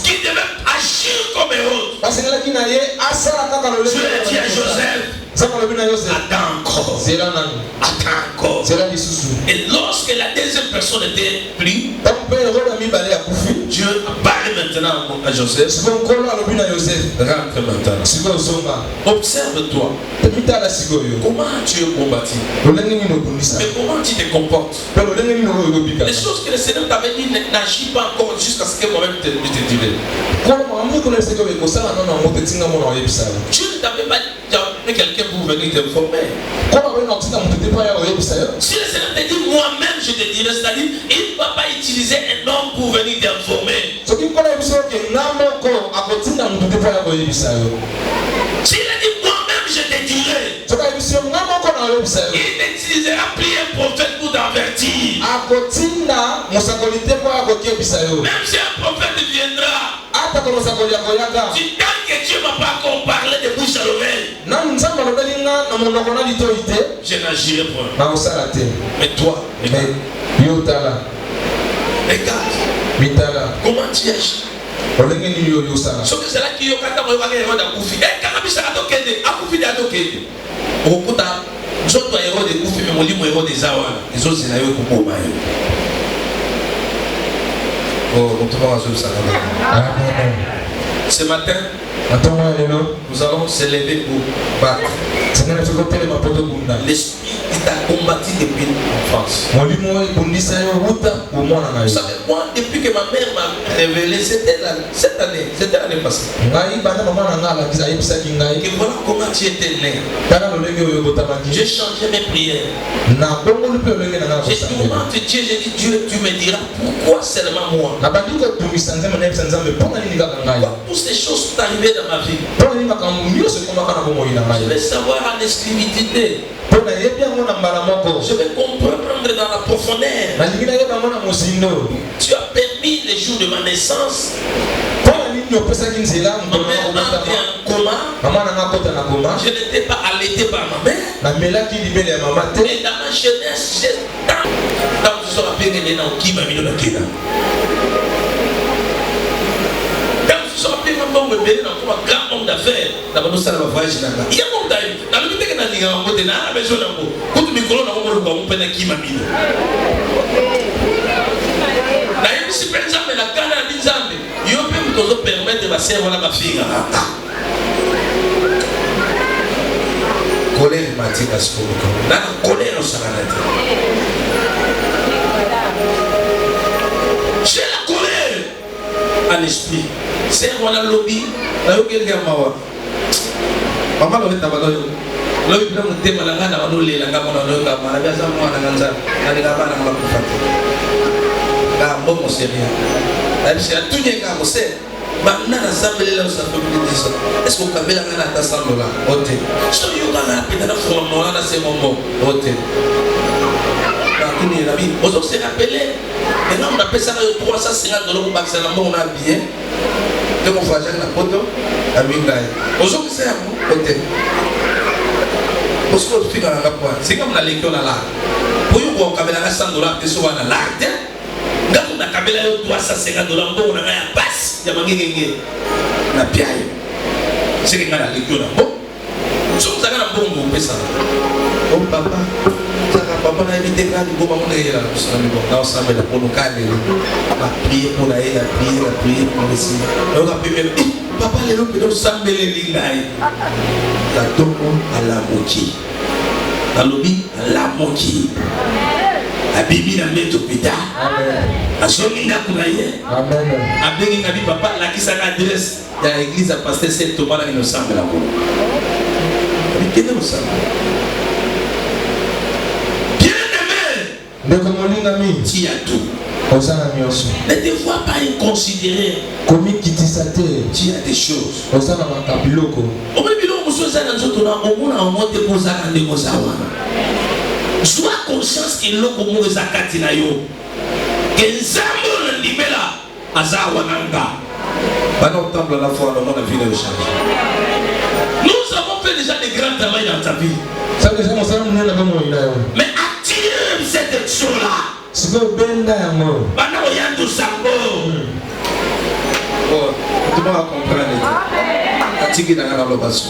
Qui devait agir comme Hérode. Dieu a dit à Joseph, attends encore. Et lorsque la deuxième personne était prise, Dieu apparaît maintenant à Joseph. Rentre maintenant. Observe-toi. Comment tu es combattu. Mais comment tu te comportes. Les choses que le Seigneur t'avait dit n'agit pas encore jusqu'à ce que moi-même je te dirai. Dieu ne t'avait pas dit quelqu'un pour venir t'informer. Si le Seigneur te dit moi-même je te dirai, c'est-à-dire il ne va pas utiliser un homme pour venir t'informer. S'il a dit moi-même je te dirai, il n'utilisera plus un prophète pour t'avertir. Même si un prophète viendra, si tant que Dieu ne m'a pas encore parlé de bouche à l'oreille, je n'agirai point. Mais toi, regarde comment tu agis. C'est là qu'il y a Zoto héros de Koufi, mais mon héros des Awa. Les autres, c'est là où on va. Oh, on te voit à ce salon. Ce matin, nous allons se lever pour battre l'esprit qui t'a combattu depuis l'enfance. Vous savez, moi, depuis que ma mère m'a révélé, c'était l'année passée. Que voilà comment tu étais né. J'ai changé mes prières. J'ai demandé Dieu, j'ai dit Dieu, tu me diras pourquoi seulement moi. Toutes ces choses sont arrivées dans ma vie. Je vais savoir en exclusivité. Je vais comprendre dans la profondeur. Tu as permis les jours de ma naissance. Ma mère entre en coma. Je n'étais pas allaité par ma mère. Et dans ma jeunesse, j'ai tant que je serai péréné dans qui m'a mis dans la kina. Quand je suis un grand homme d'affaires, dans le salon de voyage, il y a mon taille. Dans le but que je suis en côté, je suis en côté. Quand tu me connais, je suis qui m'a mis. Si par exemple, la canne des Zambie, il peut me permettre de ma sœur ou ma fille. Colère m'a dit à ce moment. Dans la colère, on s'en a dit. J'ai la colère en esprit. C'est un lobby. Là, il y a un mawa. Maman, il y a un mawa. Là, il y a un mawa. Là, il y a un mawa. Là, il y a un mawa. Là, il y a un mawa. Là, il y a un mawa. Bon, mon sérieux. C'est tout le monde qui sait. Maintenant, la assemblée là, ça peut me dire ça. Est-ce qu'on peut faire la assemblée là? Ok. Si on a un peu de forme, là, c'est mon mot. Ok. On s'est rappelé. Maintenant, on appelle ça 350 $. On a bien. Donc, on va faire la photo. Aujourd'hui, c'est un mot. Ok. Parce qu'on fait dans la pointe. C'est comme la lecture là. Pour vous, on a 100 $, que ce soit dans l'art. Quand on a kabela 350 $, on a un passe. Il y a un gengé. Na piaille. C'est que la lecture là. Bon. Si vous avez un bon mot, ça. Oh papa. Papa n'a évité quand il va monter là. Dans ensemble pour nous calmer. La prière pour la prière pour le Seigneur. On a pu même papa les loups nous semble les lignes. La tombe à la moitié. La lobby à la moitié. A bibi na meto pita. A songi na kunaye. Amen. A bengi na bi papa la kisa adresse ya l'église à pasteur Saint Thomas na innocent la ko. Bien aimé. Tu as tout. Ne te vois pas inconsidéré. Tu as des choses. Sois conscience que l'eau comme les akatina yo. Que Nzambo le libéra azawananga. Pendant le temple la foi, le monde a vu le change. Nous avons fait déjà des grands travaux dans ta vie. Mais attire cette action-là. C'est que benda mo. Bana oyandu sambo. Oh, tu vas comprendre. Atiki dans la lobasu.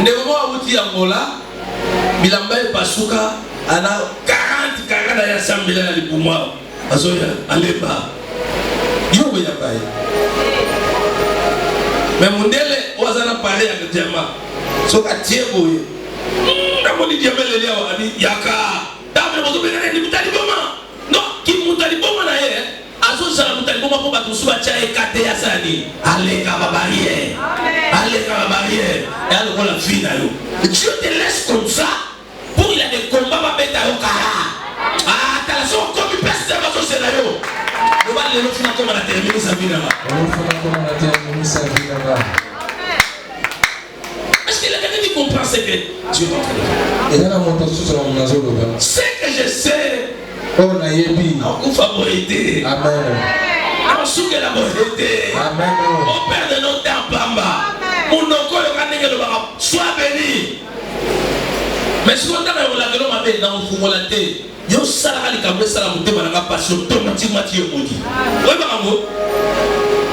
Ndemo awuti Angola bilamba epasuka ana 40 ya sambela na libumwa azoya alemba yobe ya baye mais mundele wazana pale ya jamaa soka tiebo ye ndamoni diamele leo ani yaka dabre bozo bena ni mutaliboma no ki mutaliboma na ye azo sala mutaliboma ko batu suba cha ekate ya sani aleka babariye et alors on la vie là. Dieu te laisse comme ça pour il a des combats à mettre au cara. Ah, t'as la son comme une personne dans ce scénario. On va le faire comme on a terminé sa vie là-bas. Est-ce que la quelqu'un qui comprend ce que Dieu va faire? Ce que je sais, on favorité. Amen. On souque la beauté. Amen. Au Père de nos temps, Bamba. Sois béni. Mais si on a la main dans le fond, yo sala li kambe sala mutema na passion automatiquement tu es maudit. Oui, maman.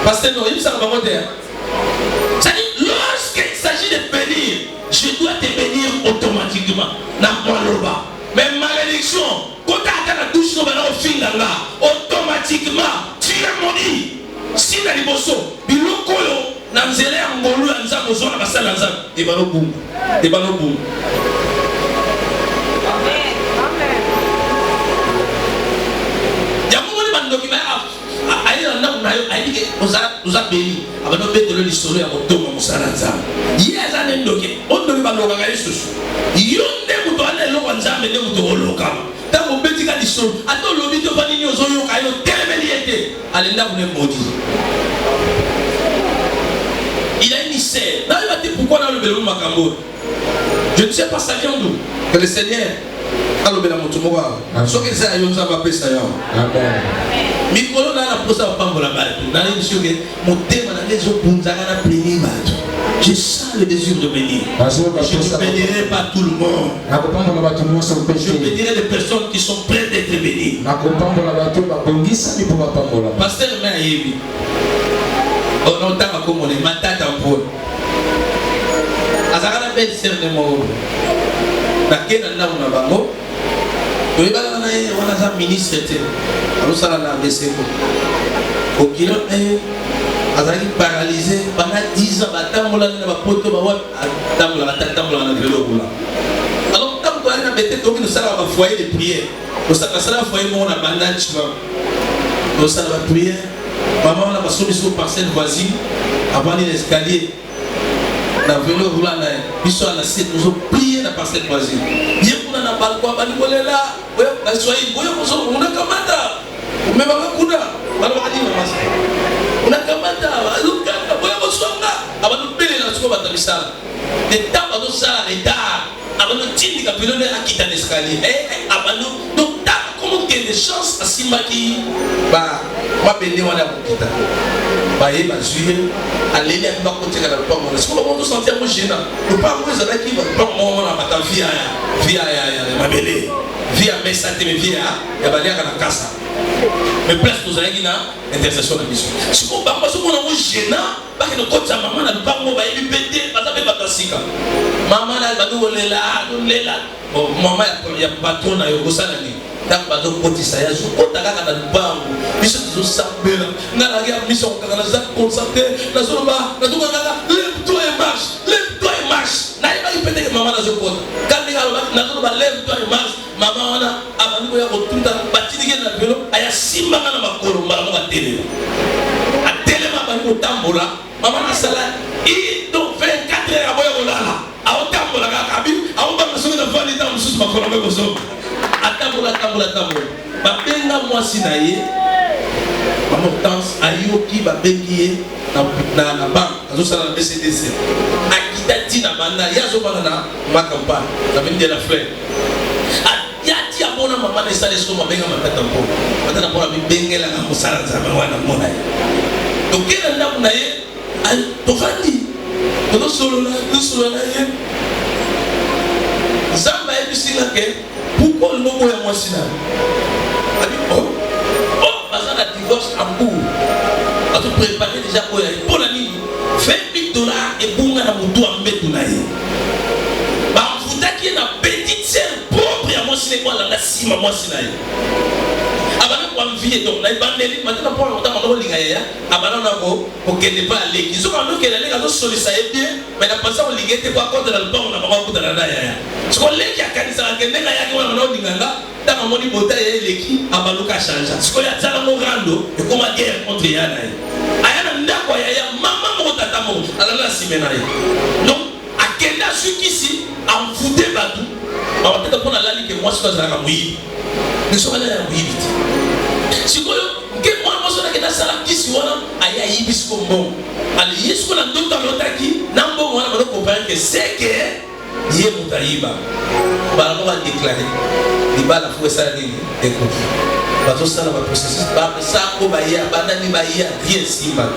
Parce que non, il s'en va monter. Ça dit je dois te bénir automatiquement. Mais malédiction, quand tu as la douche, automatiquement, tu es maudit. Si tu as des bossos, biloko yo, namzele angolu anza bozo na basala anza, et balo boum. Il dit que nous avons béni. Nous avons béni l'histoire à mon tour. Nous avons dit que nous avons dit que nous avons dit que nous avons dit que nous avons dit il a une mystère. Pourquoi on a le bélo Macambo? Je ne sais pas ça vient d'où. Que le Seigneur a le bélo Macambo. Ce que ça a eu, ça va passer ça. Amen. Mikolo na posa pambola bato na l'émission que mon thème na les opunzaka na bénir bato. Je sens le désir de bénir. Je ne bénirai pas tout le monde. Je bénirai les personnes qui sont prêtes d'être bénies. Pasteur Maïbi, on entend comme on est matata pour. Azara belle sœur de mon. Na kena na una bango. On a un ministre, on a un AVC. Au kilo, on a paralysé pendant 10 ans. On a alors, quand on a un foyer de prière, on a un foyer où on a un bandage, on a une prière. Maman, on a une parcelle voisine avant l'escalier. Na vélo roulant na biso na site nous prier na parcelle voisine. Hier kuna na balcon bali kolela, na soyi boyo moso una kamata. Umeba kuna, balo bali na masa. Una kamata, aluka boyo moso nga, abanu pele na siko batamisala. De tamba do sala eta, abanu tindi kapilo na akita l'escalier. Abanu donc ta comment qu'il y a des chances à Simaki ba bende wana kokita. Baye bazuye aleli akba kotika na pa mona siko mo sentir mo gênant le pas mo za ki ba mo na bata via mabele via mesate me via ya balia kana kasa mais place nous allons na intercession na biso siko ba so mo na mo gênant ba ke no kota mama na ba mo ba yebi bete ba za be batasika mama na ba do lela mama ya patron na yo kosala ni tant que vous pouvez dire que vous pouvez dire que vous pouvez dire que vous pouvez lève-toi et marche, lève-toi et marche. Maman n'a pas quand lève-toi et marche, maman a tout le temps bâti na vélo, aya simba na makolo mbala mo atele. Atele mabango tambola, maman na sala i donc 24 heures aboya kolala. A tambola ka kabi, a on ba mso na vali tam susu makolo me bozo. Atambola. Babenga mwasi na ye. Maman danse ayoki babengi na banque azosala na BCDC. Akita tina banda yazo bana na makampa. Na vende la fleur. Yati abona mama na sala so mabenga matata mpo. Matata mpo bengela na musala za wana mona ye. Tokela ndamu na ye tofandi. Todo solo na ye. Zamba ebisinga ke pourquoi le mot est moins si là? Parce que divorce en cours. On te prépare déjà pour l'année. 20 000 $. Et pour nous, on a mettre dans l'air. On vous a dit une petite sœur propre à moi, c'est quoi la cime à moi, c'est là. Avant de vie, donc, maintenant, pour le temps, on a dit avant on ne pas aller. Ils ont dit que les gens sont bien, mais la personne on ligait pas contre le temps, on a pas contre la daïa. Ce qu'on l'a dit à Kanisa, on a dit que dans mon hypothèse, l'équipe a pas changé. Ce qu'on a dit à Morando, et comment guerre contre Yana. Ayana Ndako, maman Motatamo, alors là, c'est maintenant. Donc, à Kenda, ceux qui ici, en fouté Badou, on va peut-être prendre la ligne que moi, je suis à la mouille. Nous sommes allés à la mouille. Si vous voulez, moi, je suis allé à la mouille, si vous voulez, à Ibis comme bon. Allez, il y a ce qu'on a d'autres dans l'autre qui, n'a pas moi, on comprend que c'est que, il y a Moutaïba. Bah, on va déclarer. Il va la fouer ça, écoute. Bato ça va processus ba ça ko ba ya banani ba ya rien si ba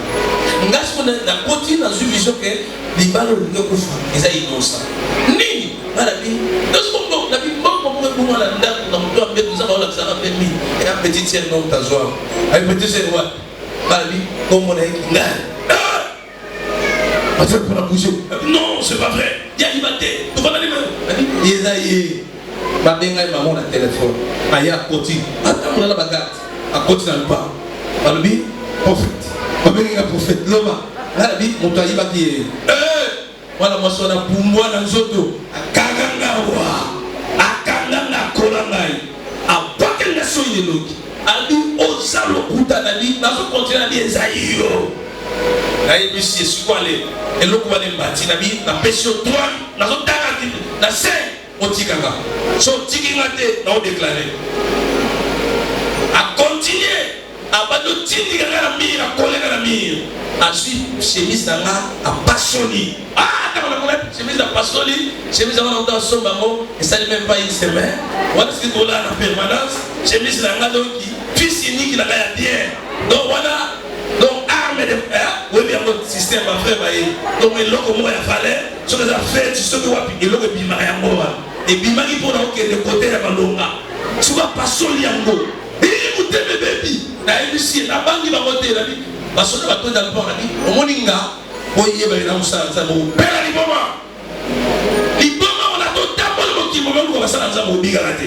ngasiko na continue dans une vision que les balles le kufa eza innocent nini bala bi donc bon na bi bon pour la ndako na mtu ambe tuza ba la sana permis et un petit tiers non ta joie ay petit c'est quoi bala bi comme on est là attends pour la bouger non c'est pas vrai il y a liberté Esaïe babenga maman na téléphone aya koti atamula la bagarde akoti na pas balobi prophète babenga prophète loma labi moto ayiba ki wala mosona pumbwa na nzoto akanganga kolangai apake na soyi loki ali ozalo kuta na li nazo continuer na Esaïe yo na ibisi esikwale eloko bale mbati na bi na pesio 3 nazo tanga na 5 otikanga so tikinga te na o déclarer a continuer abado tindika na mire a kolenga na mire a suit chemise na nga a passioni kama na kola chemise a passioni chemise na nga so bango et ça même pas une semaine what is it là na permanence chemise na nga donc fils unique na ya bien donc voilà donc arme de oui bien notre système va faire bailler donc eloko mo ya fallait sur les affaires tu sais que wapi eloko bima ya ngoa et bima ki pour na de côté ya balonga tu vas pas soli yango et muteme baby na ici na bangi ba côté la bi basona ba to dans le port la bi o moninga oye ba na musala za mo pela liboma on a to tambole mo ki mo ko basala za mo biga la te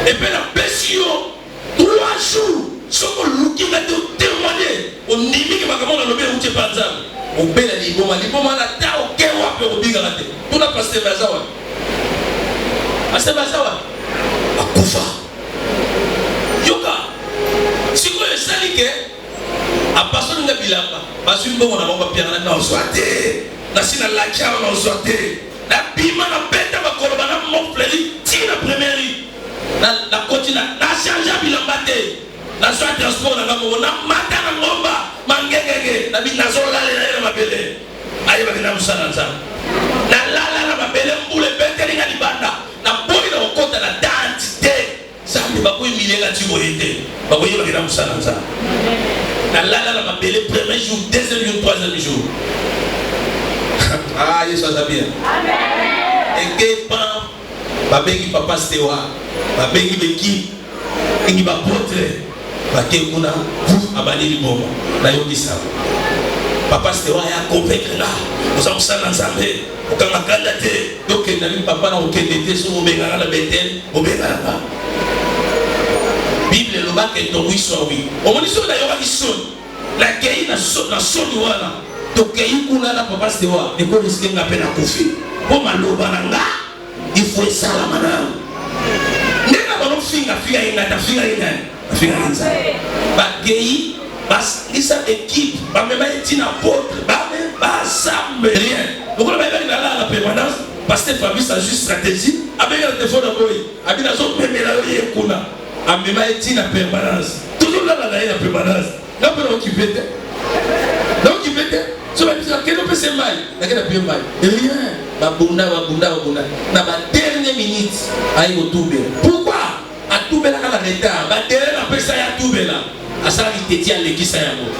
et puis la pesio 3 jours soko luki na to témoigner o nimi ke bakamo na lobe uche panza o bela liboma na ta o ke wa pe o biga la te to na passer bazawa asebazawa akufa yoka siko esalike apaso nga bilamba basu mbongo na bomba piana na oswate na sina la chao na oswate na bima na beta bakolo bana mofleli tina première na continue na changer bilamba te na soit transport na ngamo na mata na ngomba mangegege na binazola le na mabele ayi bakina musana nza na lala na mabele mbule bete linga libanda na boy na okota na dentité sambi bakoy milenga tiboyete bakoy bakina musana nza na lala na mabele premier jour deuxième jour troisième jour Yesu azabia amen eke pa babengi papa stewa babengi beki ingi ba potre bake kuna abali liboma na yokisa papa stewa ya convaincre nga osamusana nzambe okanga kanda te dokenda ni papa na okende te so obenga na betel obenga na Bible lobake to wiso wi omoni so na yoka kisoni la kei na soni wana to kei kuna na papa stewa eko risque nga pe na kofi po maloba na nga il faut salama na nena bano finga inga ta finga inza bagei bas isa équipe ba même etina porte ba même ba sambe rien donc on va aller dans la permanence parce que Fabrice a juste stratégie avec le téléphone de boy abina so même la yekuna a même etina permanence toujours là la permanence là pour occuper donc il fait so ba bisa que no pese mai na kena bien mai rien ba bunda na ba dernière minute ayi otube pourquoi atubela kala retard ba dernière na pesa ya tubela asala kiteti ya lekisa yango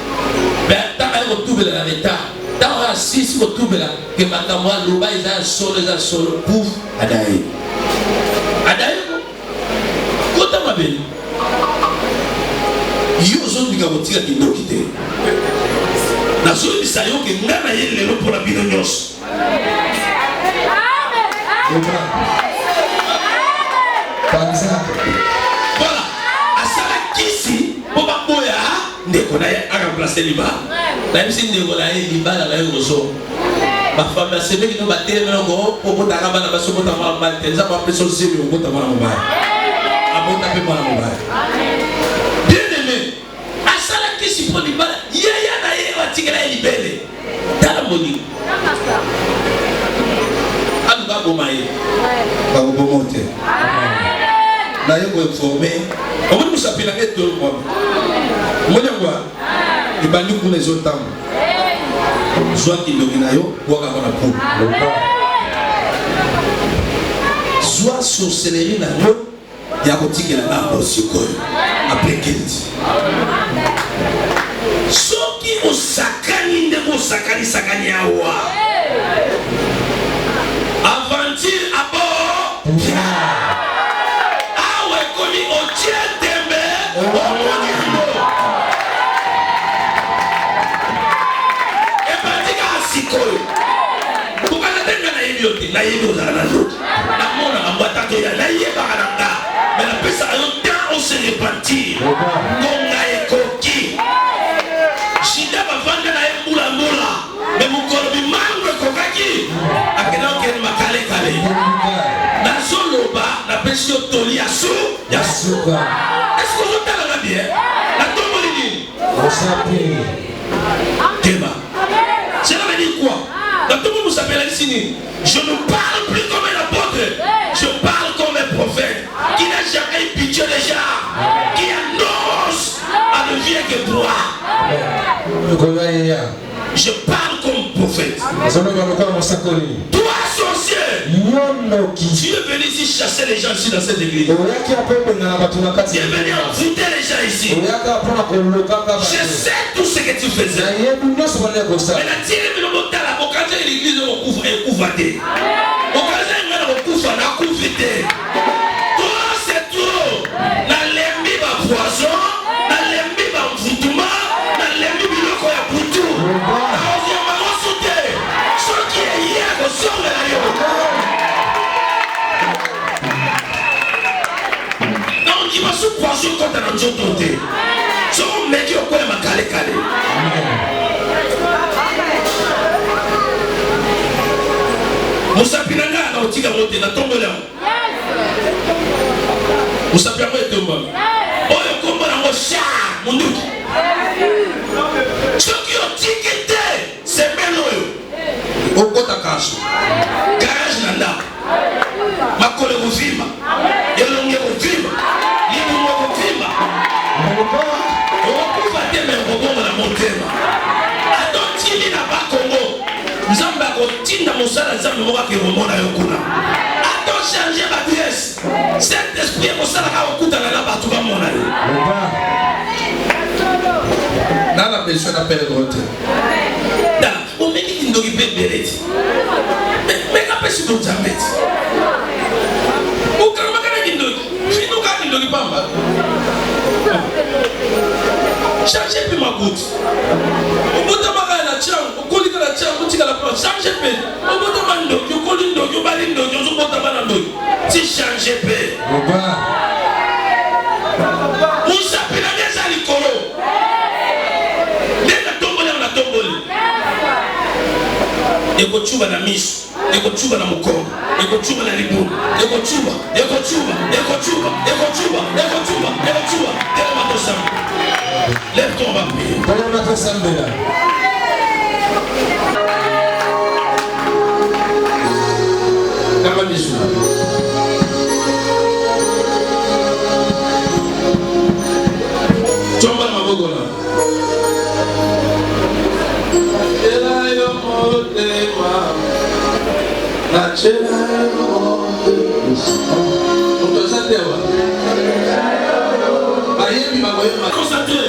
ba ta ayi otubela na retard ta wa sisi otubela ke makamwa loba eza solo pouf adai kota mabeli yo zo bika botika kindoki te na so bisa yo ke ngana yele lo pona bino nyos voilà asala kisi po baboya ndeko na ya remplacer liba na bisi ndeko na ye liba na yo zo ba femme sebe ki no batele no go po botaka bana baso botaka mala mala za ba peso sebe go botaka mala mala abota pe mala mala bien aimé asala kisi po liba ya na ye watikela libele tala moni anu ba bomaye ba bomote na yo ko informer o mo musapila ke to mo nyangwa ibandi kuna zo tamu soit qui domine yo waka kona pour soit sorcellerie na yo ya kotikela na bosiko après kilti soki osakani ndeko sakani awa aventure abo awe komi otie tembe omoni mo epatika asikoyo kokana tenga na yebiote na yebio za na loki Yasuka. Est-ce que vous entendez bien? La tombe dit. Tema. Cela veut dire quoi? La tombe vous s'appelle ici. Je ne parle plus comme un apôtre. Je parle comme un prophète qui n'a jamais eu pitié déjà, qui annonce à ne vient que toi. Je parle comme prophète. Toi, sorcier, tu es venu ici chasser les gens ici dans cette église. Tu es venu envoûter les gens ici. Je sais tout ce que tu faisais. Maintenant, l'église toi, c'est trop. Nalembi ma poison, nalembi ma envoûtement, nalembi biloko ya butu. Non, il va se poisson quand on a un jour doté. Si on met au coin, ma calé. Moussa Pinanga, na otika moté, na tombe là. Moussa Pinanga est tombé. Oh, le combat dans mon chat, mon doute. Ceux qui ont tiqueté, c'est Melo. Okota kaso garage nanda makole kuvimba yelonge kuvimba libumo kuvimba okuva teme ngobongo na motema atotili na bakongo nzambe akotinda mosala nzambe moko akemomona yo kuna atochange bapiese cet esprit ekosalaka okutana na bato bamona yo nana besoin d'appel grote on me dit qu'il ne peut pas mais qu'après c'est ton jamais ou quand on ne pas changer peu ma goutte au bout de ma la chambre au colis de la chambre tu as la place changer peu au bout de ma ndoki au colis ndoki au bali ndoki au bout de ma ndoki tu changer peu Moussa Pinanga za likolo nenda tombole na tombole eko chuba na miso eko chuba na mukongo eko chuba na libumu eko chuba tellement matosamba lève ton vampire tellement matosamba là kama miso chomba na maboko na concentré.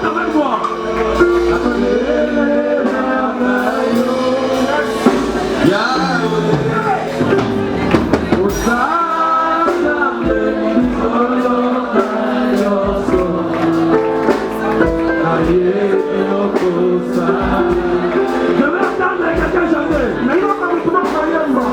chante avec moi. Je vais attendre quelqu'un chanter. Mais il va pas me trouver moi.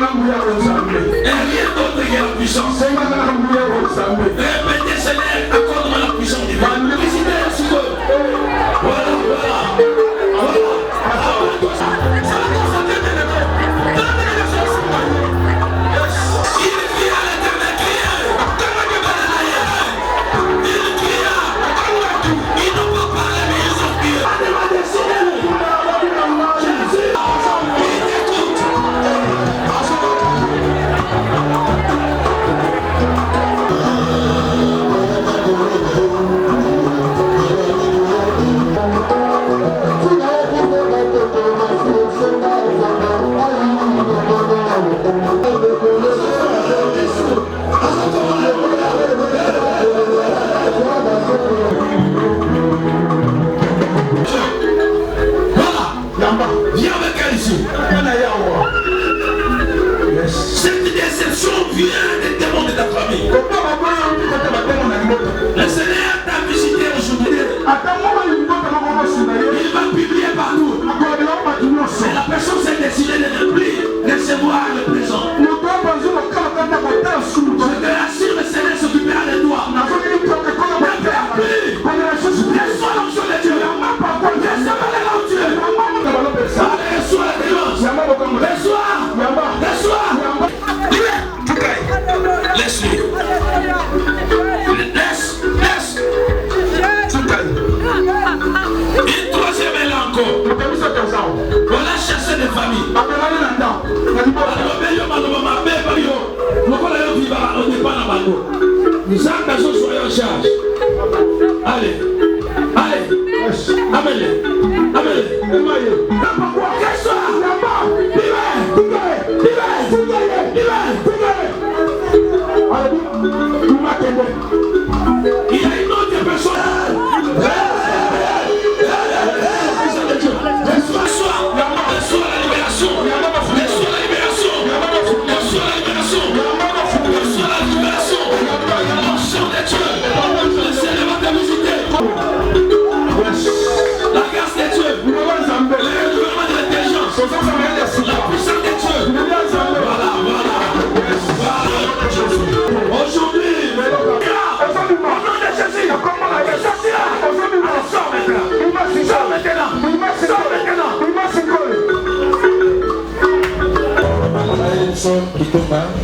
rien d'autre que la puissance. Répétez, Seigneur, accorde-moi la puissance divine. Visitez ce que. Voilà. Viens avec elle ici. Cette déception vient des démons de ta famille. Le Seigneur t'a visité aujourd'hui. Il va publier partout. Et la personne s'est décidée de ne plus recevoir le présent. Je te rassure, le Seigneur s'occupera de toi. Ne perds plus. Reçois l'onction de Dieu. Recevez l'onction. Reçois la délivrance. Reçois. Laisse-lui. Laisse. Une troisième est là encore. Voilà chasser des familles. Allez. Amène-les. Il y a une autre personne. Reçois la libération. L'onction de Dieu. Le Seigneur va te visiter. La grâce de Dieu. Le gouvernement de l'intelligence. La puissance de Dieu. Voilà. Aujourd'hui, au nom de Jésus, sors maintenant.